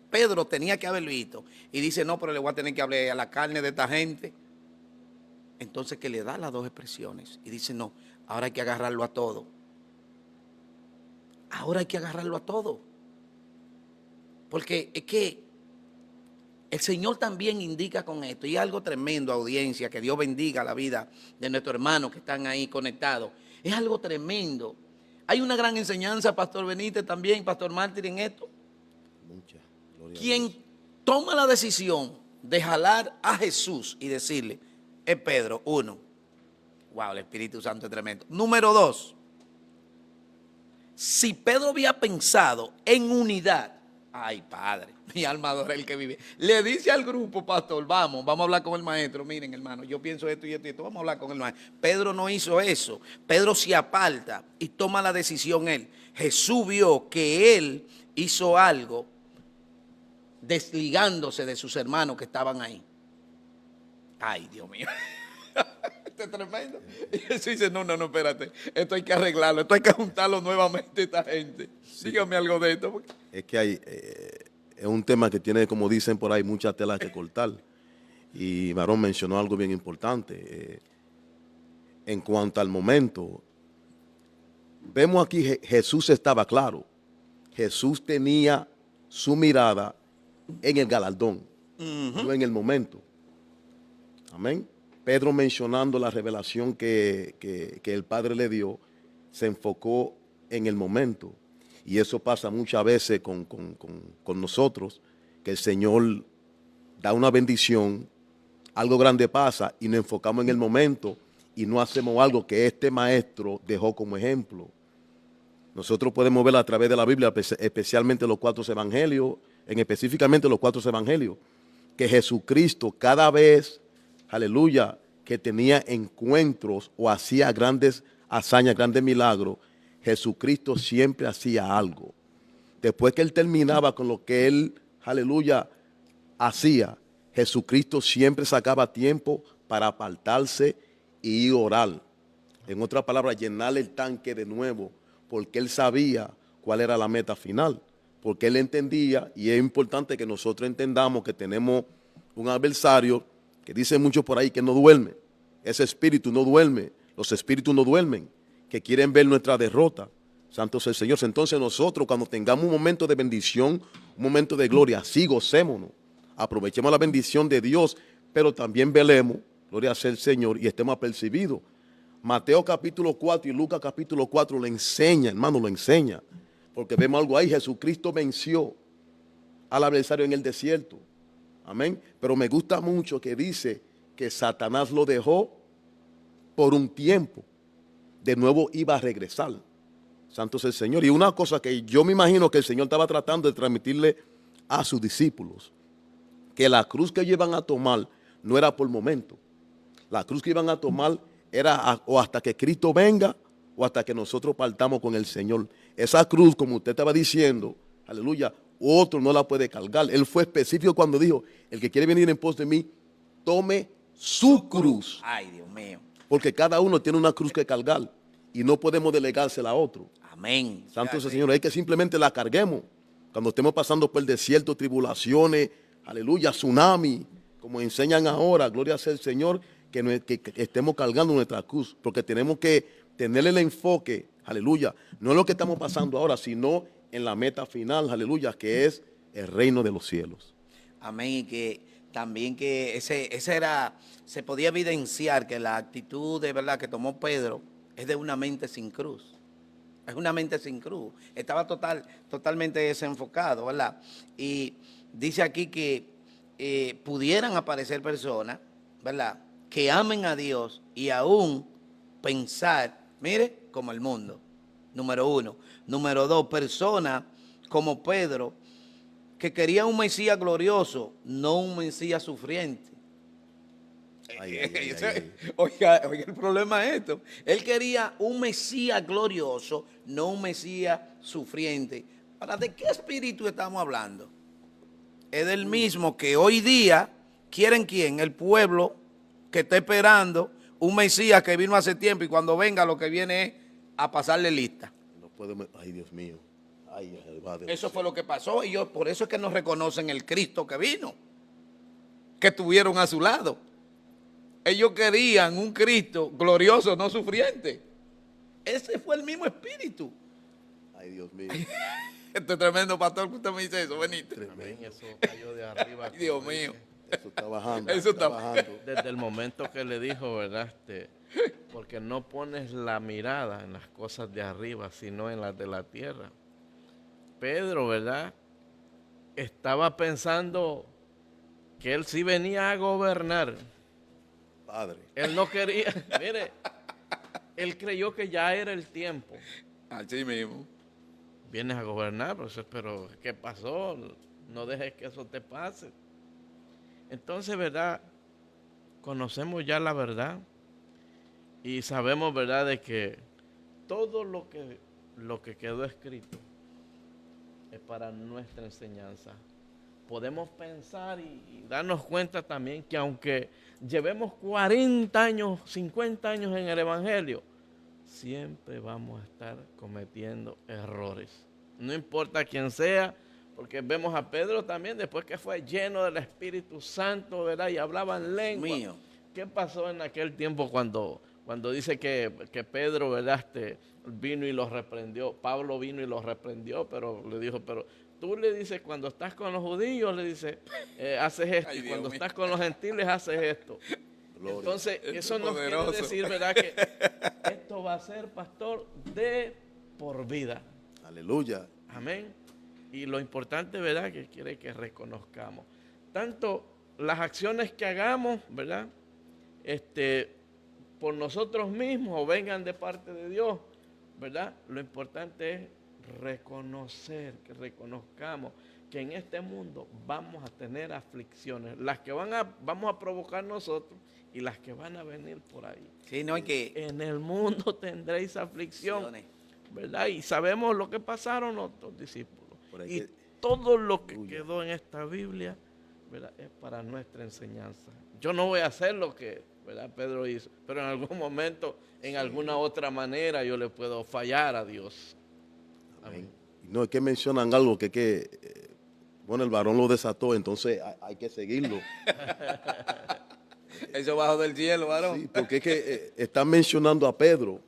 Speaker 1: Pedro tenía que haber visto. Y dice, no, pero le voy a tener que hablar a la carne de esta gente. Entonces que le da las dos expresiones. Y dice, no, ahora hay que agarrarlo a todo. Ahora hay que agarrarlo a todo. Porque es que el Señor también indica con esto, y algo tremendo, audiencia, que Dios bendiga la vida de nuestros hermanos que están ahí conectados. Es algo tremendo. Hay una gran enseñanza, Pastor Benítez también, Pastor Mártir, en esto.
Speaker 2: Mucha gloria.
Speaker 1: Quien toma la decisión de jalar a Jesús y decirle, es Pedro, uno. Wow, el Espíritu Santo es tremendo. Número dos, si Pedro había pensado en unidad, ay, Padre, mi alma adora el que vive. Le dice al grupo, pastor, vamos a hablar con el maestro. Miren, hermano, yo pienso esto y esto y esto. Vamos a hablar con el maestro. Pedro no hizo eso. Pedro se aparta y toma la decisión él. Jesús vio que él hizo algo desligándose de sus hermanos que estaban ahí. Ay, Dios mío. Esto es tremendo. Y Jesús dice, no, espérate. Esto hay que arreglarlo. Esto hay que juntarlo nuevamente a esta gente. Sí. Dígame algo de esto. Porque
Speaker 2: es que hay, es un tema que tiene, como dicen por ahí, mucha tela que cortar. Y Marón mencionó algo bien importante. En cuanto al momento, vemos aquí Jesús estaba claro. Jesús tenía su mirada en el galardón, no en el momento. Amén. Pedro, mencionando la revelación que el Padre le dio, se enfocó en el momento. Y eso pasa muchas veces con nosotros, que el Señor da una bendición, algo grande pasa y nos enfocamos en el momento y no hacemos algo que este maestro dejó como ejemplo. Nosotros podemos ver a través de la Biblia, especialmente los 4 evangelios, específicamente los 4 evangelios, que Jesucristo cada vez, aleluya, que tenía encuentros o hacía grandes hazañas, grandes milagros, Jesucristo siempre hacía algo. Después que él terminaba con lo que él, aleluya, hacía, Jesucristo siempre sacaba tiempo para apartarse y orar. En otras palabras, llenar el tanque de nuevo, porque él sabía cuál era la meta final. Porque él entendía, y es importante que nosotros entendamos que tenemos un adversario que dice mucho por ahí que no duerme. Ese espíritu no duerme, los espíritus no duermen, que quieren ver nuestra derrota. Santo es el Señor. Entonces nosotros cuando tengamos un momento de bendición, un momento de gloria, sí, gocémonos. Aprovechemos la bendición de Dios, pero también velemos, gloria sea el Señor, y estemos apercibidos. Mateo capítulo 4 y Lucas capítulo 4 lo enseña, hermano, lo enseña. Porque vemos algo ahí, Jesucristo venció al adversario en el desierto. Amén. Pero me gusta mucho que dice que Satanás lo dejó por un tiempo. De nuevo iba a regresar. Santo es el Señor. Y una cosa que yo me imagino que el Señor estaba tratando de transmitirle a sus discípulos, que la cruz que ellos iban a tomar no era por momento. La cruz que iban a tomar era o hasta que Cristo venga o hasta que nosotros partamos con el Señor. Esa cruz, como usted estaba diciendo, aleluya, otro no la puede cargar. Él fue específico cuando dijo, el que quiere venir en pos de mí, tome su cruz.
Speaker 1: Ay, Dios mío.
Speaker 2: Porque cada uno tiene una cruz que cargar y no podemos delegársela a otro.
Speaker 1: Amén.
Speaker 2: Santo es el Señor. Hay que simplemente la carguemos. Cuando estemos pasando por el desierto, tribulaciones, aleluya, tsunami, como enseñan ahora, gloria sea el Señor, que estemos cargando nuestra cruz. Porque tenemos que tener el enfoque, aleluya, no en lo que estamos pasando ahora, sino en la meta final, aleluya, que es el reino de los cielos.
Speaker 1: Amén. Y que también que ese era, se podía evidenciar que la actitud de verdad que tomó Pedro es de una mente sin cruz. Es una mente sin cruz. Estaba totalmente desenfocado, ¿verdad? Y dice aquí que pudieran aparecer personas, ¿verdad?, que amen a Dios y aún pensar, mire, como el mundo. Número uno. Número dos, personas como Pedro, que querían un Mesías glorioso, no un Mesías sufriente. Oiga, el problema es esto. Él quería un Mesías glorioso, no un Mesías sufriente. Ahora, ¿de qué espíritu estamos hablando? Es del mismo que hoy día quieren ¿quién? El pueblo que está esperando un Mesías que vino hace tiempo y cuando venga lo que viene es a pasarle lista.
Speaker 2: No podemos, ay Dios mío. Ay,
Speaker 1: eso fue lo que pasó y por eso es que no reconocen el Cristo que vino, que tuvieron a su lado. Ellos querían un Cristo glorioso, no sufriente. Ese fue el mismo espíritu.
Speaker 2: Ay, Dios mío.
Speaker 1: Este tremendo pastor que usted me dice eso, Benito.
Speaker 3: Amén, eso cayó de arriba.
Speaker 1: Ay, Dios mío.
Speaker 2: Eso está bajando.
Speaker 1: Eso está
Speaker 2: bajando.
Speaker 3: Desde el momento que le dijo, ¿verdad? Porque no pones la mirada en las cosas de arriba, sino en las de la tierra. Pedro, ¿verdad?, estaba pensando que él sí venía a gobernar.
Speaker 2: Padre.
Speaker 3: Él no quería, mire, él creyó que ya era el tiempo.
Speaker 1: Así mismo.
Speaker 3: Vienes a gobernar, pero ¿qué pasó? No dejes que eso te pase. Entonces, ¿verdad?, conocemos ya la verdad y sabemos, ¿verdad?, de que todo lo que quedó escrito es para nuestra enseñanza. Podemos pensar y darnos cuenta también que aunque llevemos 40 años, 50 años en el Evangelio, siempre vamos a estar cometiendo errores. No importa quién sea, porque vemos a Pedro también, después que fue lleno del Espíritu Santo, ¿verdad?, y hablaba en lengua. ¿Qué pasó en aquel tiempo cuando dice que Pedro, ¿verdad?, vino y los reprendió? Pablo vino y los reprendió, pero le dijo, pero tú le dices, cuando estás con los judíos, le dices, haces esto, y cuando estás con los gentiles, haces esto. Gloria. Entonces, eso nos quiere decir, ¿verdad?, que esto va a ser, pastor, de por vida.
Speaker 2: Aleluya.
Speaker 3: Amén. Y lo importante, ¿verdad?, que quiere que reconozcamos tanto las acciones que hagamos, ¿verdad?, por nosotros mismos o vengan de parte de Dios, ¿verdad? Lo importante es reconocer, que reconozcamos que en este mundo vamos a tener aflicciones, las que vamos a provocar nosotros y las que van a venir por ahí.
Speaker 1: Sí, no hay que...
Speaker 3: En el mundo tendréis aflicción, ¿verdad? Y sabemos lo que pasaron nuestros discípulos. Y todo lo que quedó en esta Biblia, ¿verdad?, es para nuestra enseñanza. Yo no voy a hacer lo que, ¿verdad?, Pedro hizo, pero en algún momento, en alguna otra manera, yo le puedo fallar a Dios. Amén.
Speaker 2: No, es que mencionan algo bueno, el varón lo desató, entonces hay que seguirlo.
Speaker 1: Eso bajo del cielo, varón.
Speaker 2: Sí, porque es que están mencionando a Pedro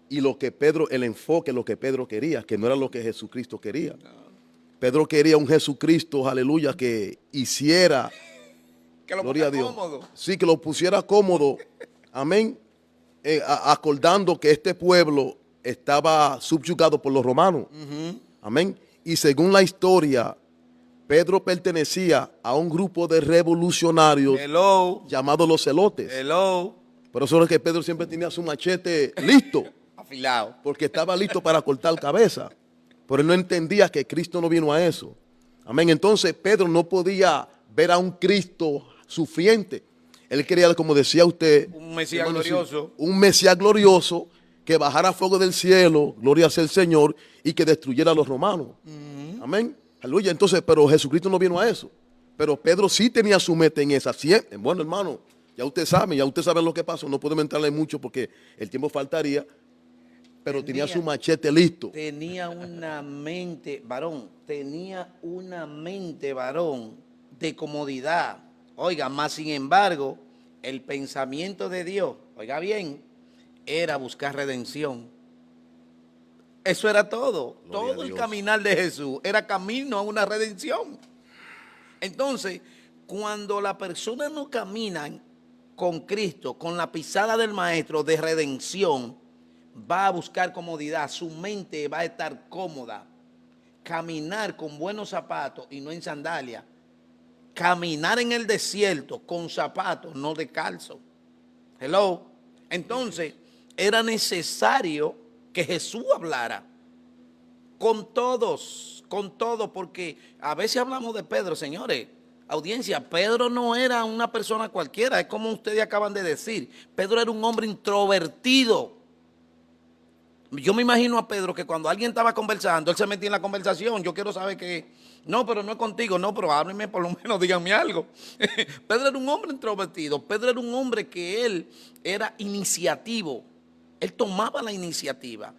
Speaker 2: y lo que Pedro, el enfoque, lo que Pedro quería, que no era lo que Jesucristo quería. Pedro quería un Jesucristo, aleluya, que hiciera,
Speaker 1: Que lo
Speaker 2: gloria a
Speaker 1: ponga
Speaker 2: Dios,
Speaker 1: cómodo.
Speaker 2: sí, que lo pusiera cómodo, amén, acordando que este pueblo estaba subyugado por los romanos, amén, y según la historia, Pedro pertenecía a un grupo de revolucionarios
Speaker 1: Hello.
Speaker 2: llamados los celotes.
Speaker 1: Hello.
Speaker 2: Por eso es que Pedro siempre tenía su machete listo,
Speaker 1: Afilado.
Speaker 2: porque estaba listo para cortar cabeza. Pero él no entendía que Cristo no vino a eso. Amén. Entonces Pedro no podía ver a un Cristo sufriente. Él quería, como decía usted,
Speaker 1: Un Mesías
Speaker 2: hermano,
Speaker 1: glorioso.
Speaker 2: un Mesías glorioso que bajara fuego del cielo, gloria sea el Señor, y que destruyera a los romanos. Amén. Aleluya. Entonces, pero Jesucristo no vino a eso. Pero Pedro sí tenía su meta en esa. Bueno, hermano, ya usted sabe lo que pasó. No podemos entrarle mucho porque el tiempo faltaría. Pero tenía su machete listo.
Speaker 1: Tenía una mente, varón, de comodidad. Oiga, más sin embargo, el pensamiento de Dios, oiga bien, era buscar redención. Eso era todo.
Speaker 2: Gloria
Speaker 1: Todo
Speaker 2: a
Speaker 1: el
Speaker 2: Dios.
Speaker 1: caminar de Jesús era camino a una redención. Entonces, cuando la persona no camina con Cristo, con la pisada del Maestro de redención, va a buscar comodidad, su mente va a estar cómoda. Caminar con buenos zapatos y no en sandalias. Caminar en el desierto con zapatos, no descalzos. Hello. Entonces, era necesario que Jesús hablara con todos, porque a veces hablamos de Pedro, señores. Audiencia, Pedro no era una persona cualquiera, es como ustedes acaban de decir. Pedro era un hombre introvertido. Yo me imagino a Pedro que cuando alguien estaba conversando, él se metía en la conversación. Yo quiero saber que, no, pero no es contigo, no, pero háblenme, por lo menos díganme algo. Pedro era un hombre introvertido. Pedro era un hombre que él era iniciativo. Él tomaba la iniciativa.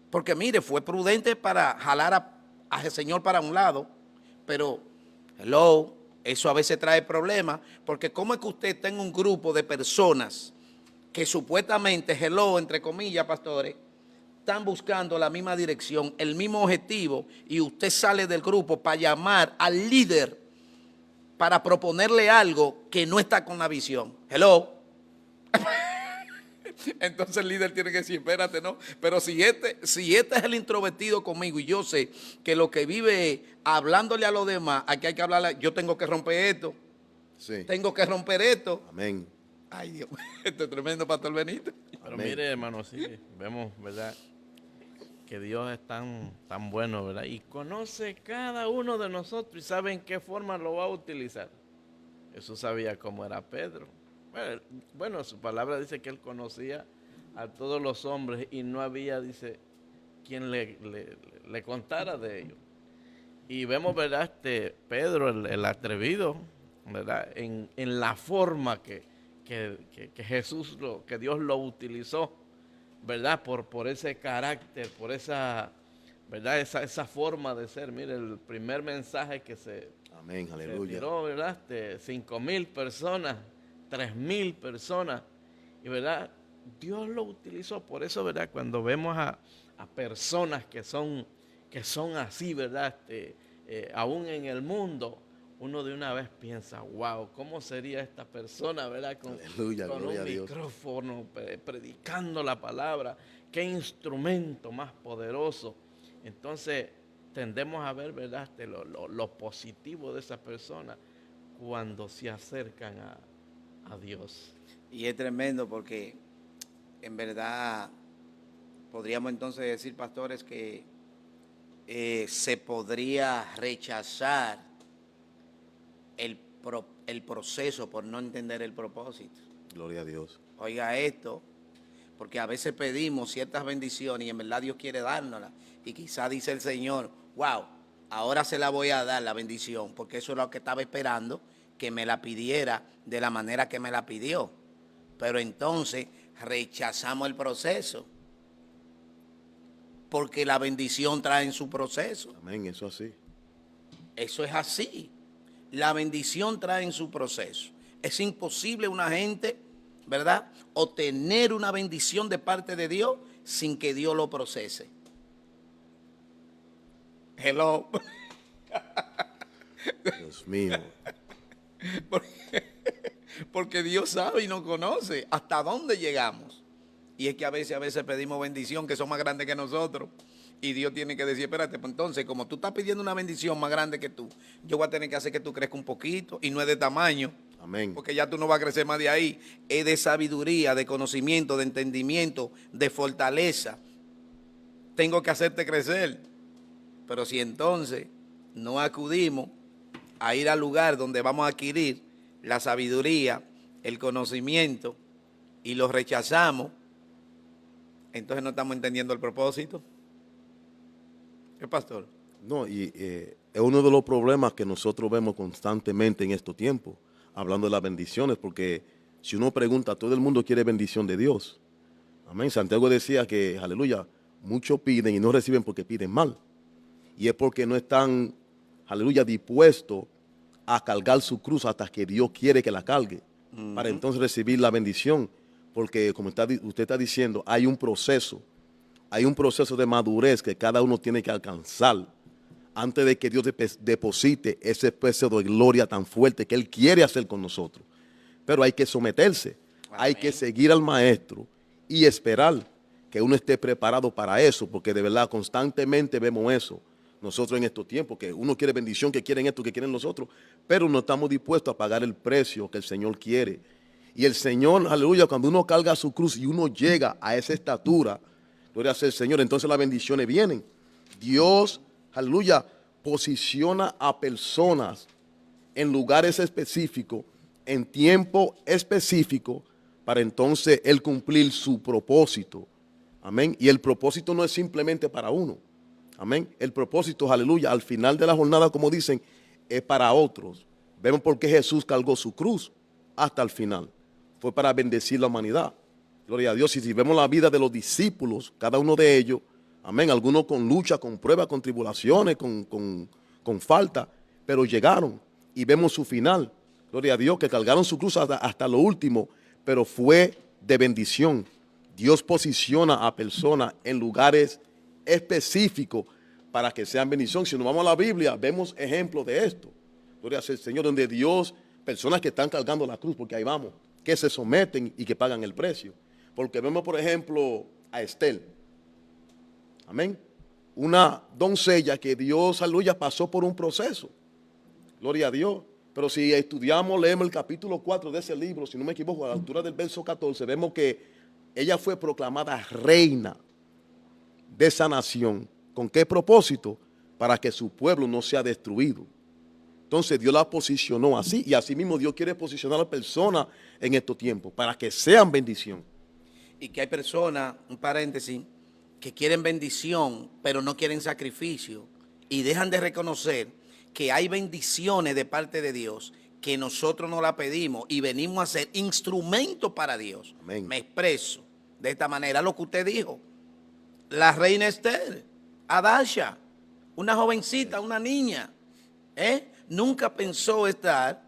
Speaker 1: Porque mire, fue prudente para jalar a Señor para un lado. Pero, hello, eso a veces trae problemas. Porque ¿cómo es que usted está en un grupo de personas que supuestamente, hello, entre comillas, pastores, están buscando la misma dirección, el mismo objetivo, y usted sale del grupo para llamar al líder para proponerle algo que no está con la visión? Hello. Entonces el líder tiene que decir, espérate, ¿no? Pero si este es el introvertido conmigo y yo sé que lo que vive es hablándole a los demás, aquí hay que hablarle, yo tengo que romper esto.
Speaker 2: Sí.
Speaker 1: Tengo que romper esto.
Speaker 2: Amén.
Speaker 1: Ay, Dios, esto es tremendo, Pastor Benito.
Speaker 3: Pero
Speaker 2: Amén.
Speaker 3: mire, hermano, sí, vemos, ¿verdad?, que Dios es tan bueno, ¿verdad? Y conoce cada uno de nosotros y sabe en qué forma lo va a utilizar. Jesús sabía cómo era Pedro. Bueno, su palabra dice que él conocía a todos los hombres y no había, dice, quien le contara de ellos. Y vemos, ¿verdad?, Pedro, el atrevido, ¿verdad?, en la forma que Jesús, que Dios lo utilizó, ¿verdad?, por ese carácter, por esa, ¿verdad?, esa forma de ser. Mire, el primer mensaje que se
Speaker 2: Amén, aleluya.
Speaker 3: tiró, ¿verdad?, 5,000 personas, 3,000 personas, y ¿verdad?, Dios lo utilizó. Por eso, ¿verdad?, cuando vemos a personas que son así, ¿verdad?, aún en el mundo, uno de una vez piensa, wow, ¿cómo sería esta persona, ¿verdad?, con
Speaker 2: Aleluya, gloria a
Speaker 3: un
Speaker 2: Dios.
Speaker 3: micrófono, predicando la palabra? Qué instrumento más poderoso. Entonces tendemos a ver, ¿verdad?, lo positivo de esa persona cuando se acercan a Dios.
Speaker 1: Y es tremendo porque en verdad podríamos entonces decir, pastores, que se podría rechazar el proceso por no entender el propósito.
Speaker 2: Gloria a Dios.
Speaker 1: Oiga esto, porque a veces pedimos ciertas bendiciones y en verdad Dios quiere dárnoslas. Y quizá dice el Señor, wow, ahora se la voy a dar la bendición, porque eso es lo que estaba esperando, que me la pidiera de la manera que me la pidió. Pero entonces rechazamos el proceso, porque la bendición trae en su proceso.
Speaker 2: Amén, eso así.
Speaker 1: Eso es así. La bendición trae en su proceso. Es imposible una gente, ¿verdad?, obtener una bendición de parte de Dios sin que Dios lo procese. Hello.
Speaker 2: Dios mío.
Speaker 1: Porque Dios sabe y nos conoce hasta dónde llegamos. Y es que a veces pedimos bendición que son más grandes que nosotros. Y Dios tiene que decir, espérate, pues entonces, como tú estás pidiendo una bendición más grande que tú, yo voy a tener que hacer que tú crezcas un poquito, y no es de tamaño.
Speaker 2: Amén.
Speaker 1: Porque ya tú no vas a crecer más de ahí. Es de sabiduría, de conocimiento, de entendimiento, de fortaleza. Tengo que hacerte crecer. Pero si entonces no acudimos a ir al lugar donde vamos a adquirir la sabiduría, el conocimiento, y lo rechazamos, entonces no estamos entendiendo el propósito. ¿Qué, pastor?
Speaker 2: No, y es uno de los problemas que nosotros vemos constantemente en estos tiempos, hablando de las bendiciones, porque si uno pregunta, todo el mundo quiere bendición de Dios. Amén. Santiago decía que, aleluya, muchos piden y no reciben porque piden mal. Y es porque no están, aleluya, dispuestos a cargar su cruz hasta que Dios quiere que la cargue, para entonces recibir la bendición. Porque como usted está diciendo, hay un proceso de madurez que cada uno tiene que alcanzar antes de que Dios deposite ese peso de gloria tan fuerte que Él quiere hacer con nosotros. Pero hay que someterse, hay que seguir al Maestro y esperar que uno esté preparado para eso, porque de verdad constantemente vemos eso nosotros en estos tiempos, que uno quiere bendición, que quieren esto, que quieren nosotros, pero no estamos dispuestos a pagar el precio que el Señor quiere. Y el Señor, aleluya, cuando uno carga su cruz y uno llega a esa estatura, gloria sea el Señor, entonces las bendiciones vienen. Dios, aleluya, posiciona a personas en lugares específicos, en tiempo específico, para entonces Él cumplir su propósito. Amén. Y el propósito no es simplemente para uno. Amén. El propósito, aleluya, al final de la jornada, como dicen, es para otros. Vemos por qué Jesús cargó su cruz hasta el final. Fue para bendecir la humanidad. Gloria a Dios. Y si vemos la vida de los discípulos, cada uno de ellos, amén, algunos con lucha, con pruebas, con tribulaciones, con falta, pero llegaron y vemos su final. Gloria a Dios, que cargaron su cruz hasta lo último, pero fue de bendición. Dios posiciona a personas en lugares específicos para que sean bendición. Si nos vamos a la Biblia, vemos ejemplos de esto. Gloria al Señor, donde Dios, personas que están cargando la cruz, porque ahí vamos, que se someten y que pagan el precio. Porque vemos, por ejemplo, a Estel. Amén. Una doncella que Dios, aleluya, pasó por un proceso. Gloria a Dios. Pero si estudiamos, leemos el capítulo 4 de ese libro, si no me equivoco, a la altura del verso 14, vemos que ella fue proclamada reina de esa nación. ¿Con qué propósito? Para que su pueblo no sea destruido. Entonces Dios la posicionó así, y así mismo Dios quiere posicionar a las personas en estos tiempos, para que sean bendición.
Speaker 1: Y que hay personas, un paréntesis, que quieren bendición, pero no quieren sacrificio, y dejan de reconocer que hay bendiciones de parte de Dios, que nosotros no la pedimos, y venimos a ser instrumentos para Dios.
Speaker 2: Amén.
Speaker 1: Me expreso de esta manera, lo que usted dijo. La reina Esther, Adasha, una jovencita, una niña, nunca pensó estar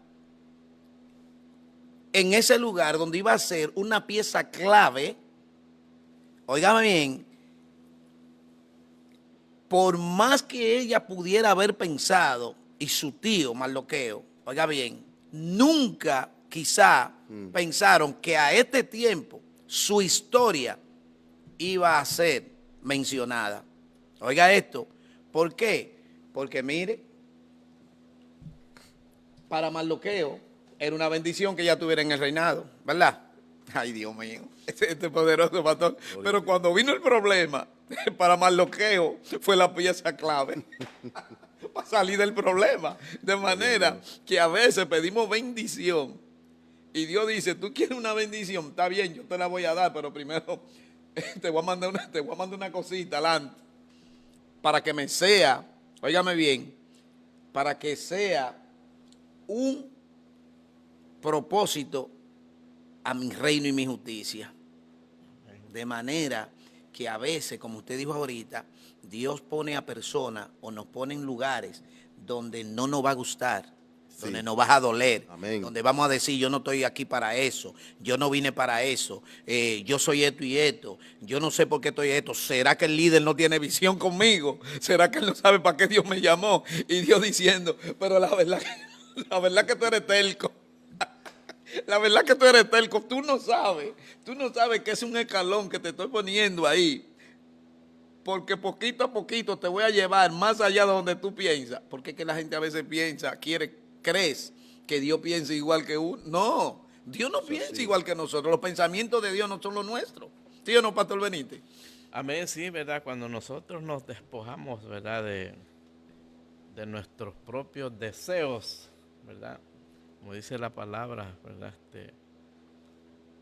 Speaker 1: en ese lugar donde iba a ser una pieza clave. Óigame bien, por más que ella pudiera haber pensado, y su tío Mardoqueo, oiga bien, nunca quizá pensaron que a este tiempo su historia iba a ser mencionada. Oiga esto, ¿por qué? Porque mire, para Mardoqueo era una bendición que ella estuviera en el reinado, ¿verdad? Ay, Dios mío, este poderoso pastor. Pero cuando vino el problema, para Mardoqueo fue la pieza clave para salir del problema. De manera que a veces pedimos bendición y Dios dice, tú quieres una bendición, está bien, yo te la voy a dar, pero primero te voy a mandar una cosita adelante para que me sea, óigame bien, para que sea un propósito a mi reino y mi justicia. De manera que a veces, como usted dijo ahorita, Dios pone a personas o nos pone en lugares donde no nos va a gustar. donde nos vas a doler,
Speaker 2: Amén.
Speaker 1: donde vamos a decir, yo no estoy aquí para eso, yo no vine para eso, yo soy esto y esto, yo no sé por qué estoy esto. ¿Será que el líder no tiene visión conmigo? ¿Será que él no sabe para qué Dios me llamó? Y Dios diciendo, pero la verdad que tú eres terco. La verdad que tú eres terco, tú no sabes que es un escalón que te estoy poniendo ahí. Porque poquito a poquito te voy a llevar más allá de donde tú piensas. Porque es que la gente a veces piensa, crees que Dios piensa igual que uno. No, Dios no piensa igual que nosotros. Los pensamientos de Dios no son los nuestros. ¿Sí o no, Pastor Benítez?
Speaker 3: Amén, sí, ¿verdad? Cuando nosotros nos despojamos, ¿verdad? De nuestros propios deseos, ¿verdad? Como dice la palabra, ¿verdad?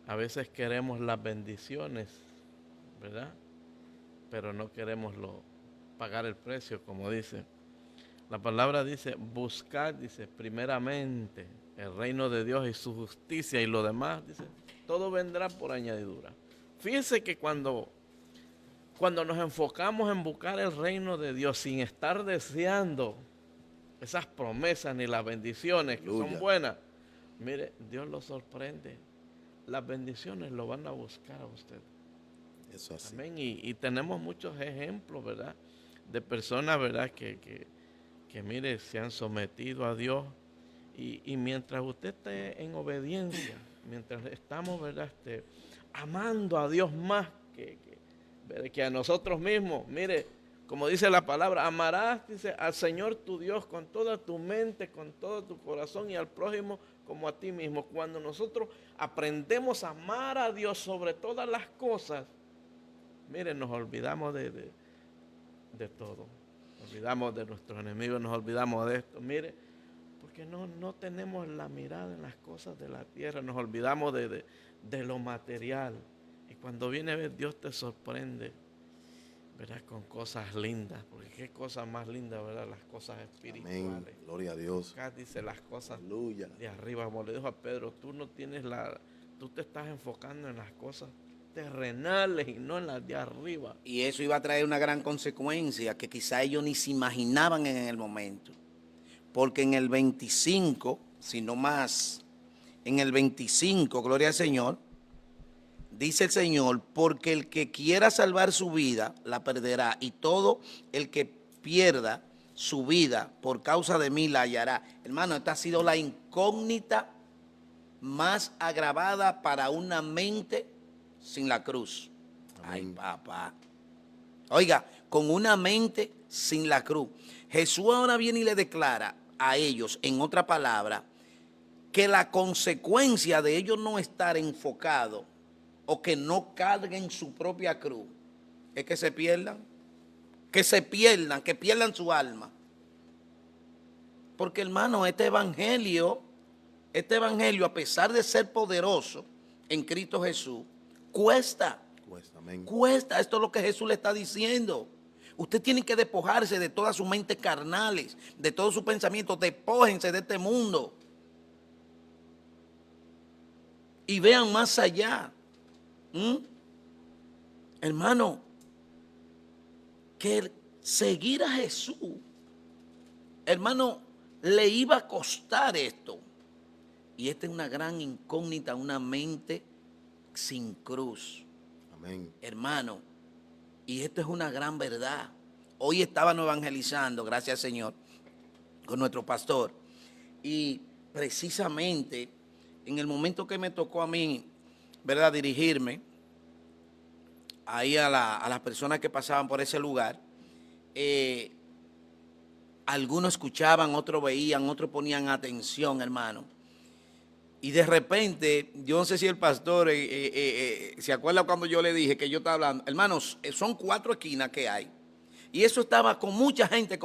Speaker 3: A veces queremos las bendiciones, ¿verdad? Pero no queremos pagar el precio, como dice. La palabra dice, buscar, dice, primeramente el reino de Dios y su justicia y lo demás, dice, todo vendrá por añadidura. Fíjense que cuando nos enfocamos en buscar el reino de Dios sin estar deseando esas promesas ni las bendiciones que son buenas, mire, Dios lo sorprende. Las bendiciones lo van a buscar a usted.
Speaker 2: Eso así.
Speaker 3: Amén. Y tenemos muchos ejemplos, ¿verdad? De personas, ¿verdad? Que mire, se han sometido a Dios. Y mientras usted esté en obediencia, mientras estamos, ¿verdad? Amando a Dios más que a nosotros mismos. Mire, como dice la palabra, amarás, dice, al Señor tu Dios con toda tu mente, con todo tu corazón y al prójimo como a ti mismo. Cuando nosotros aprendemos a amar a Dios sobre todas las cosas, miren, nos olvidamos de todo. Nos olvidamos de nuestros enemigos, nos olvidamos de esto. Mire, porque no tenemos la mirada en las cosas de la tierra, nos olvidamos de lo material. Y cuando viene a ver, Dios te sorprende, ¿verdad? Con cosas lindas, porque qué cosas más lindas, ¿verdad? Las cosas espirituales.
Speaker 2: Amén. Gloria a Dios.
Speaker 3: Acá dice las cosas
Speaker 2: Aleluya.
Speaker 3: de arriba, como le dijo a Pedro, tú te estás enfocando en las cosas terrenales y no en las de arriba.
Speaker 1: Y eso iba a traer una gran consecuencia que quizá ellos ni se imaginaban en el momento. Porque en el 25, si no más, en el 25, gloria al Señor, dice el Señor, porque el que quiera salvar su vida, la perderá, y todo el que pierda su vida por causa de mí la hallará. Hermano, esta ha sido la incógnita más agravada para una mente sin la cruz. Amén. Ay, papá. Oiga, con una mente sin la cruz. Jesús ahora viene y le declara a ellos, en otra palabra, que la consecuencia de ellos no estar enfocados o que no carguen su propia cruz es que se pierdan, que pierdan su alma. Porque, hermano, este evangelio, a pesar de ser poderoso en Cristo Jesús, cuesta.
Speaker 2: Amén.
Speaker 1: Cuesta. Esto es lo que Jesús le está diciendo. Usted tiene que despojarse de todas sus mentes carnales, de todos sus pensamientos. Despójense de este mundo y vean más allá. Hermano, que seguir a Jesús, hermano, le iba a costar esto. Y esta es una gran incógnita, una mente sin cruz.
Speaker 2: Amén.
Speaker 1: Hermano, y esto es una gran verdad. Hoy estábamos evangelizando, gracias al Señor, con nuestro pastor. Y precisamente en el momento que me tocó a mí, ¿verdad?, dirigirme ahí a las personas que pasaban por ese lugar, algunos escuchaban, otros veían, otros ponían atención, hermano. Y de repente, yo no sé si el pastor se acuerda cuando yo le dije que yo estaba hablando. Hermanos, son 4 esquinas que hay. Y eso estaba con mucha gente,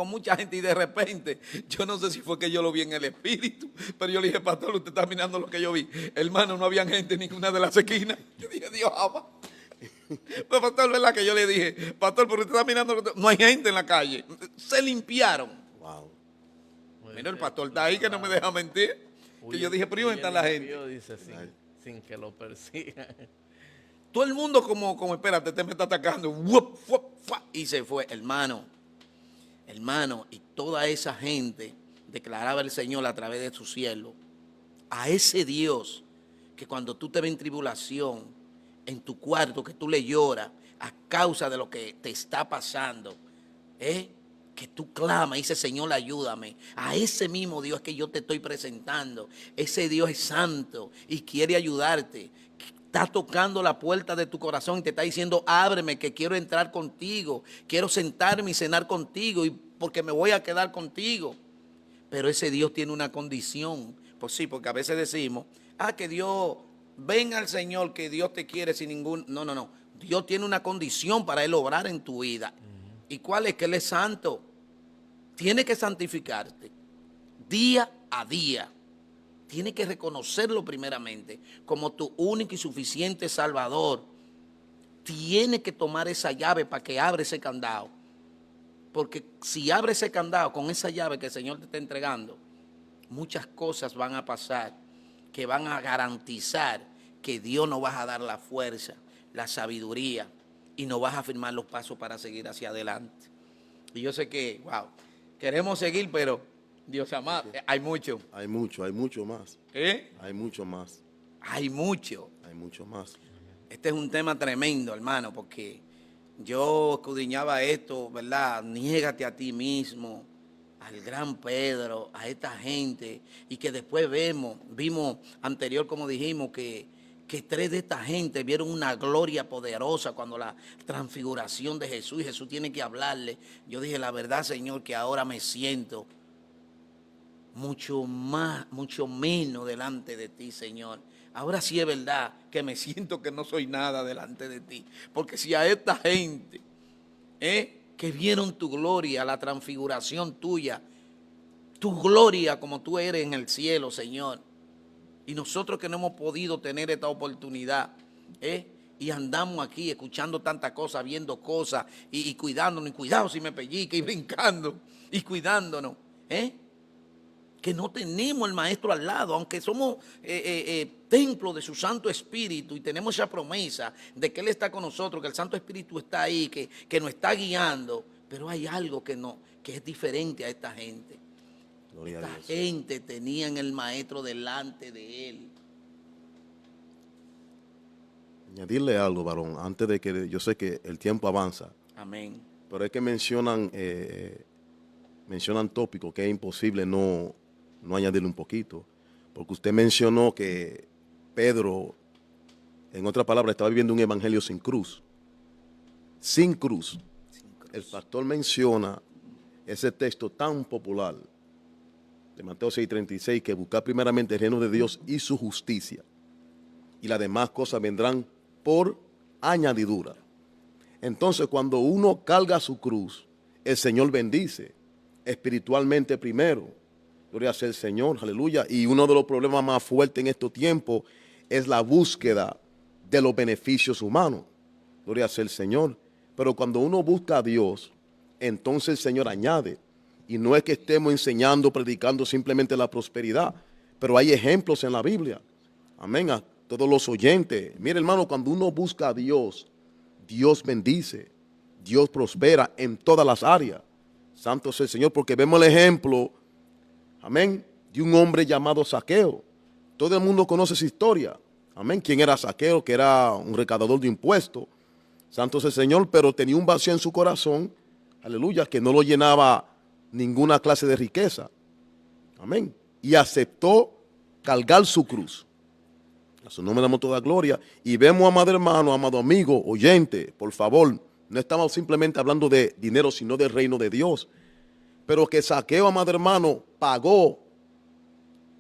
Speaker 1: y de repente, yo no sé si fue que yo lo vi en el espíritu, pero yo le dije, pastor, usted está mirando lo que yo vi. Hermano, no había gente en ninguna de las esquinas. Yo dije, Dios ama. Pues, pastor, ¿verdad? Que yo le dije, pastor, pero usted está mirando, no hay gente en la calle. Se limpiaron.
Speaker 2: Wow.
Speaker 1: Mira, el pastor está ahí que no me deja mentir. Que yo dije, pero ¿dónde está la gente?
Speaker 3: Dice, sin que lo persigan.
Speaker 1: Todo el mundo como espérate, te me está atacando. Y se fue, hermano, y toda esa gente declaraba el Señor a través de su cielo, a ese Dios que cuando tú te ves en tribulación, en tu cuarto, que tú le lloras a causa de lo que te está pasando, que tú clamas y dices, Señor, ayúdame. A ese mismo Dios que yo te estoy presentando. Ese Dios es santo y quiere ayudarte. Está tocando la puerta de tu corazón y te está diciendo, ábreme, que quiero entrar contigo. Quiero sentarme y cenar contigo y porque me voy a quedar contigo. Pero ese Dios tiene una condición. Pues sí, porque a veces decimos, que Dios, ven al Señor, que Dios te quiere sin ningún... No. Dios tiene una condición para Él obrar en tu vida. ¿Y cuál es? Que Él es santo. Tiene que santificarte día a día. Tiene que reconocerlo primeramente como tu único y suficiente Salvador. Tiene que tomar esa llave para que abra ese candado. Porque si abre ese candado con esa llave que el Señor te está entregando, muchas cosas van a pasar que van a garantizar que Dios nos va a dar la fuerza, la sabiduría y nos vas a firmar los pasos para seguir hacia adelante. Y yo sé que, queremos seguir, pero Dios amado, hay mucho.
Speaker 2: Hay mucho más. Hay mucho más.
Speaker 1: Hay mucho.
Speaker 2: Hay mucho más.
Speaker 1: Este es un tema tremendo, hermano, porque yo escudriñaba esto, ¿verdad? Niégate a ti mismo, al gran Pedro, a esta gente, y que después vimos anterior, como dijimos, que 3 de esta gente vieron una gloria poderosa cuando la transfiguración de Jesús, y Jesús tiene que hablarle. Yo dije, la verdad, Señor, que ahora me siento mucho menos delante de ti, Señor. Ahora sí es verdad que me siento que no soy nada delante de ti. Porque si a esta gente, que vieron tu gloria, la transfiguración tuya, tu gloria como tú eres en el cielo, Señor, y nosotros que no hemos podido tener esta oportunidad, y andamos aquí escuchando tantas cosas, viendo cosas, y cuidándonos, y cuidado si me pellizca, y brincando, y cuidándonos, que no tenemos el Maestro al lado, aunque somos templo de su Santo Espíritu y tenemos esa promesa de que Él está con nosotros, que el Santo Espíritu está ahí, que nos está guiando, pero hay algo que es diferente a esta gente.
Speaker 2: Gloria a Dios.
Speaker 1: Esta gente tenía el Maestro delante de él.
Speaker 2: Añadirle algo, varón, antes de que yo sé que el tiempo avanza.
Speaker 1: Amén.
Speaker 2: Pero es que mencionan tópicos que es imposible no añadirle un poquito. Porque usted mencionó que Pedro, en otras palabras, estaba viviendo un evangelio sin cruz. Sin cruz. El pastor menciona ese texto tan popular de Mateo 6:36, que buscar primeramente el reino de Dios y su justicia, y las demás cosas vendrán por añadidura. Entonces, cuando uno carga su cruz, el Señor bendice espiritualmente primero. Gloria sea el Señor, aleluya. Y uno de los problemas más fuertes en estos tiempos es la búsqueda de los beneficios humanos. Gloria sea el Señor. Pero cuando uno busca a Dios, entonces el Señor añade. Y no es que estemos enseñando, predicando simplemente la prosperidad, pero hay ejemplos en la Biblia. Amén. A todos los oyentes. Mire, hermano, cuando uno busca a Dios, Dios bendice, Dios prospera en todas las áreas. Santo sea el Señor, porque vemos el ejemplo, amén, de un hombre llamado Zaqueo. Todo el mundo conoce esa historia. Amén. ¿Quién era Zaqueo? Que era un recaudador de impuestos. Santo sea el Señor, pero tenía un vacío en su corazón, aleluya, que no lo llenaba ninguna clase de riqueza. Amén. Y aceptó cargar su cruz. A su nombre damos toda gloria. Y vemos, amado hermano, amado amigo, oyente, por favor, no estamos simplemente hablando de dinero, sino del reino de Dios. Pero que Zaqueo, amado hermano, pagó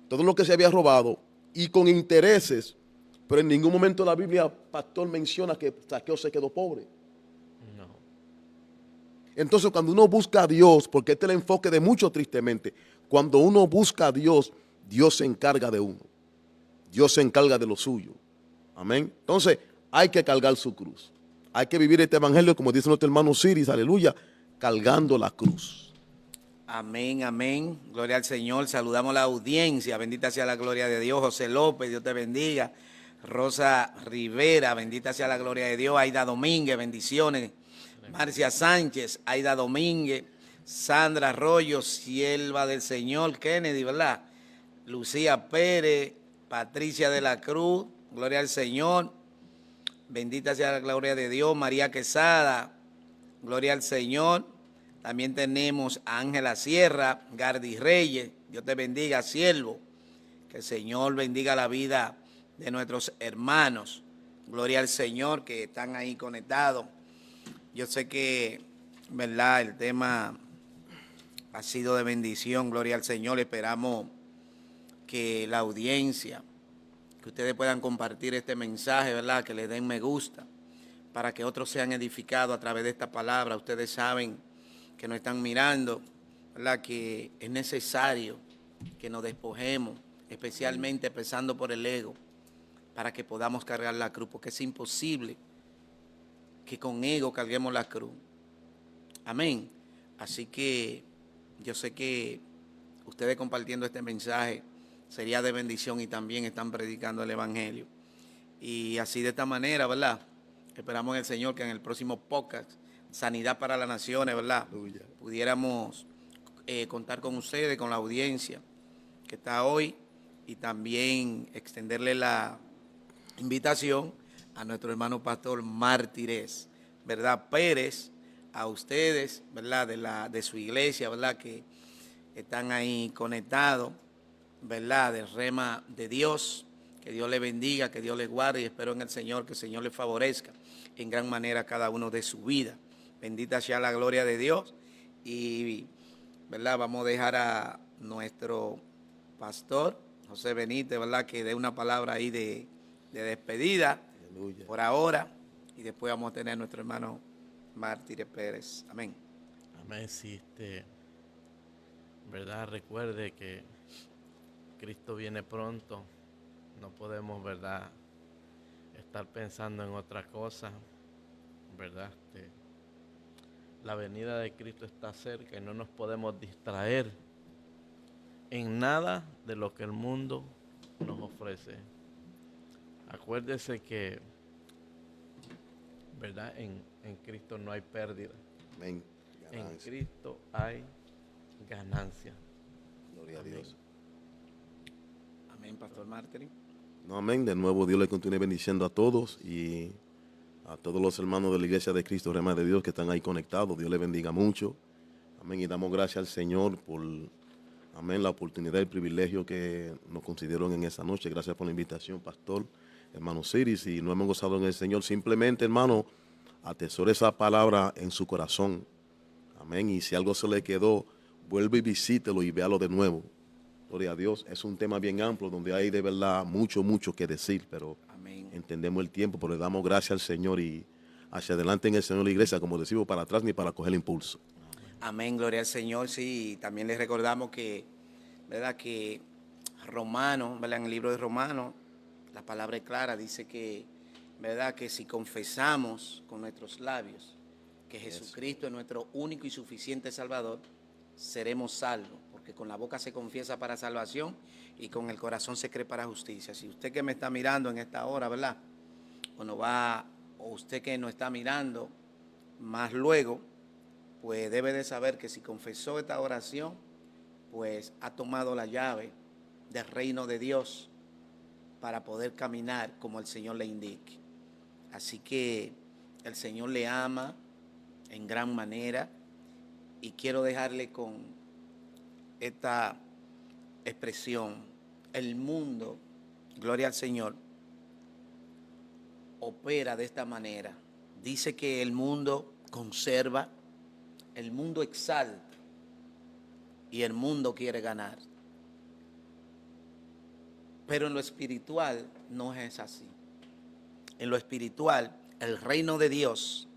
Speaker 2: todo lo que se había robado y con intereses. Pero en ningún momento la Biblia, pastor, menciona que Zaqueo se quedó pobre.
Speaker 3: No.
Speaker 2: Entonces, cuando uno busca a Dios, porque este es el enfoque de muchos, tristemente, cuando uno busca a Dios, Dios se encarga de uno. Dios se encarga de lo suyo. Amén. Entonces, hay que cargar su cruz. Hay que vivir este evangelio, como dice nuestro hermano Siris, aleluya, cargando la cruz.
Speaker 1: Amén, amén. Gloria al Señor. Saludamos a la audiencia. Bendita sea la gloria de Dios. José López, Dios te bendiga. Rosa Rivera, bendita sea la gloria de Dios. Aida Domínguez, bendiciones. Marcia Sánchez, Aida Domínguez. Sandra Arroyo, sierva del Señor, Kennedy, ¿verdad? Lucía Pérez, Patricia de la Cruz, gloria al Señor. Bendita sea la gloria de Dios. María Quesada, gloria al Señor. También tenemos a Ángela Sierra, Gardi Reyes. Dios te bendiga, siervo. Que el Señor bendiga la vida de nuestros hermanos. Gloria al Señor que están ahí conectados. Yo sé que, ¿verdad? El tema ha sido de bendición. Gloria al Señor. Esperamos que la audiencia, que ustedes puedan compartir este mensaje, ¿verdad? Que le den me gusta para que otros sean edificados a través de esta palabra. Ustedes saben que nos están mirando, ¿verdad? Que es necesario que nos despojemos, especialmente empezando por el ego, para que podamos cargar la cruz, porque es imposible que con ego carguemos la cruz. Amén. Así que yo sé que ustedes compartiendo este mensaje sería de bendición y también están predicando el Evangelio. Y así de esta manera, ¿verdad? Esperamos en el Señor que en el próximo podcast, Sanidad para las Naciones, ¿verdad? Pudiéramos contar con ustedes, con la audiencia que está hoy, y también extenderle la invitación a nuestro hermano pastor Mártires, ¿verdad? Pérez, a ustedes, ¿verdad? De su iglesia, ¿verdad? Que están ahí conectados, ¿verdad? Del rema de Dios. Que Dios le bendiga, que Dios le guarde, y espero en el Señor que el Señor le favorezca en gran manera a cada uno de su vida. Bendita sea la gloria de Dios. Y, ¿verdad? Vamos a dejar a nuestro pastor, José Benítez, ¿verdad? Que dé una palabra ahí de despedida. Aleluya. Por ahora. Y después vamos a tener a nuestro hermano Mártires Pérez. Amén.
Speaker 3: Amén, sí, ¿verdad? Recuerde que Cristo viene pronto. No podemos, ¿verdad?, estar pensando en otra cosa, ¿verdad? La venida de Cristo está cerca y no nos podemos distraer en nada de lo que el mundo nos ofrece. Acuérdese que, ¿verdad?, en Cristo no hay pérdida.
Speaker 2: Amén.
Speaker 3: En Cristo hay ganancia.
Speaker 2: Gloria a Dios.
Speaker 1: Amén, Pastor Mártires.
Speaker 2: No, amén. De nuevo, Dios le continúe bendiciendo a todos y a todos los hermanos de la Iglesia de Cristo, Rema de Dios, que están ahí conectados. Dios les bendiga mucho. Amén. Y damos gracias al Señor por, amén, la oportunidad y el privilegio que nos concedieron en esta noche. Gracias por la invitación, pastor, hermano Siris. Y no hemos gozado en el Señor. Simplemente, hermano, atesore esa palabra en su corazón. Amén. Y si algo se le quedó, vuelve y visítelo y véalo de nuevo. Gloria a Dios. Es un tema bien amplio donde hay de verdad mucho que decir, pero amén, entendemos el tiempo, pero le damos gracias al Señor y hacia adelante en el Señor la iglesia, como decimos, para atrás ni para coger impulso.
Speaker 1: Amén, gloria al Señor. Sí, también les recordamos que, ¿verdad?, que Romanos, ¿verdad?, en el libro de Romanos, la palabra es clara, dice que, ¿verdad?, que si confesamos con nuestros labios que Jesucristo es nuestro único y suficiente Salvador, seremos salvos, porque con la boca se confiesa para salvación y con el corazón se cree para justicia. Si usted que me está mirando en esta hora, ¿verdad?, o usted que no está mirando más luego, pues debe de saber que si confesó esta oración, pues ha tomado la llave del reino de Dios para poder caminar como el Señor le indique. Así que el Señor le ama en gran manera, y quiero dejarle con esta expresión. El mundo, gloria al Señor, opera de esta manera. Dice que el mundo conserva, el mundo exalta y el mundo quiere ganar. Pero en lo espiritual no es así. En lo espiritual, el reino de Dios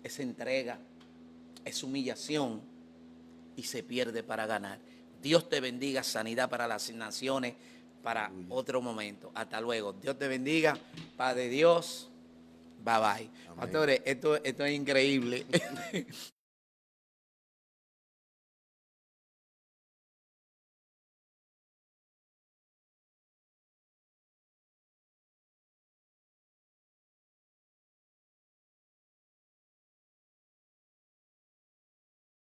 Speaker 1: es entrega, es humillación y se pierde para ganar. Dios te bendiga, sanidad para las naciones, para otro momento. Hasta luego. Dios te bendiga, Padre Dios. Bye bye. Pastores, esto es increíble.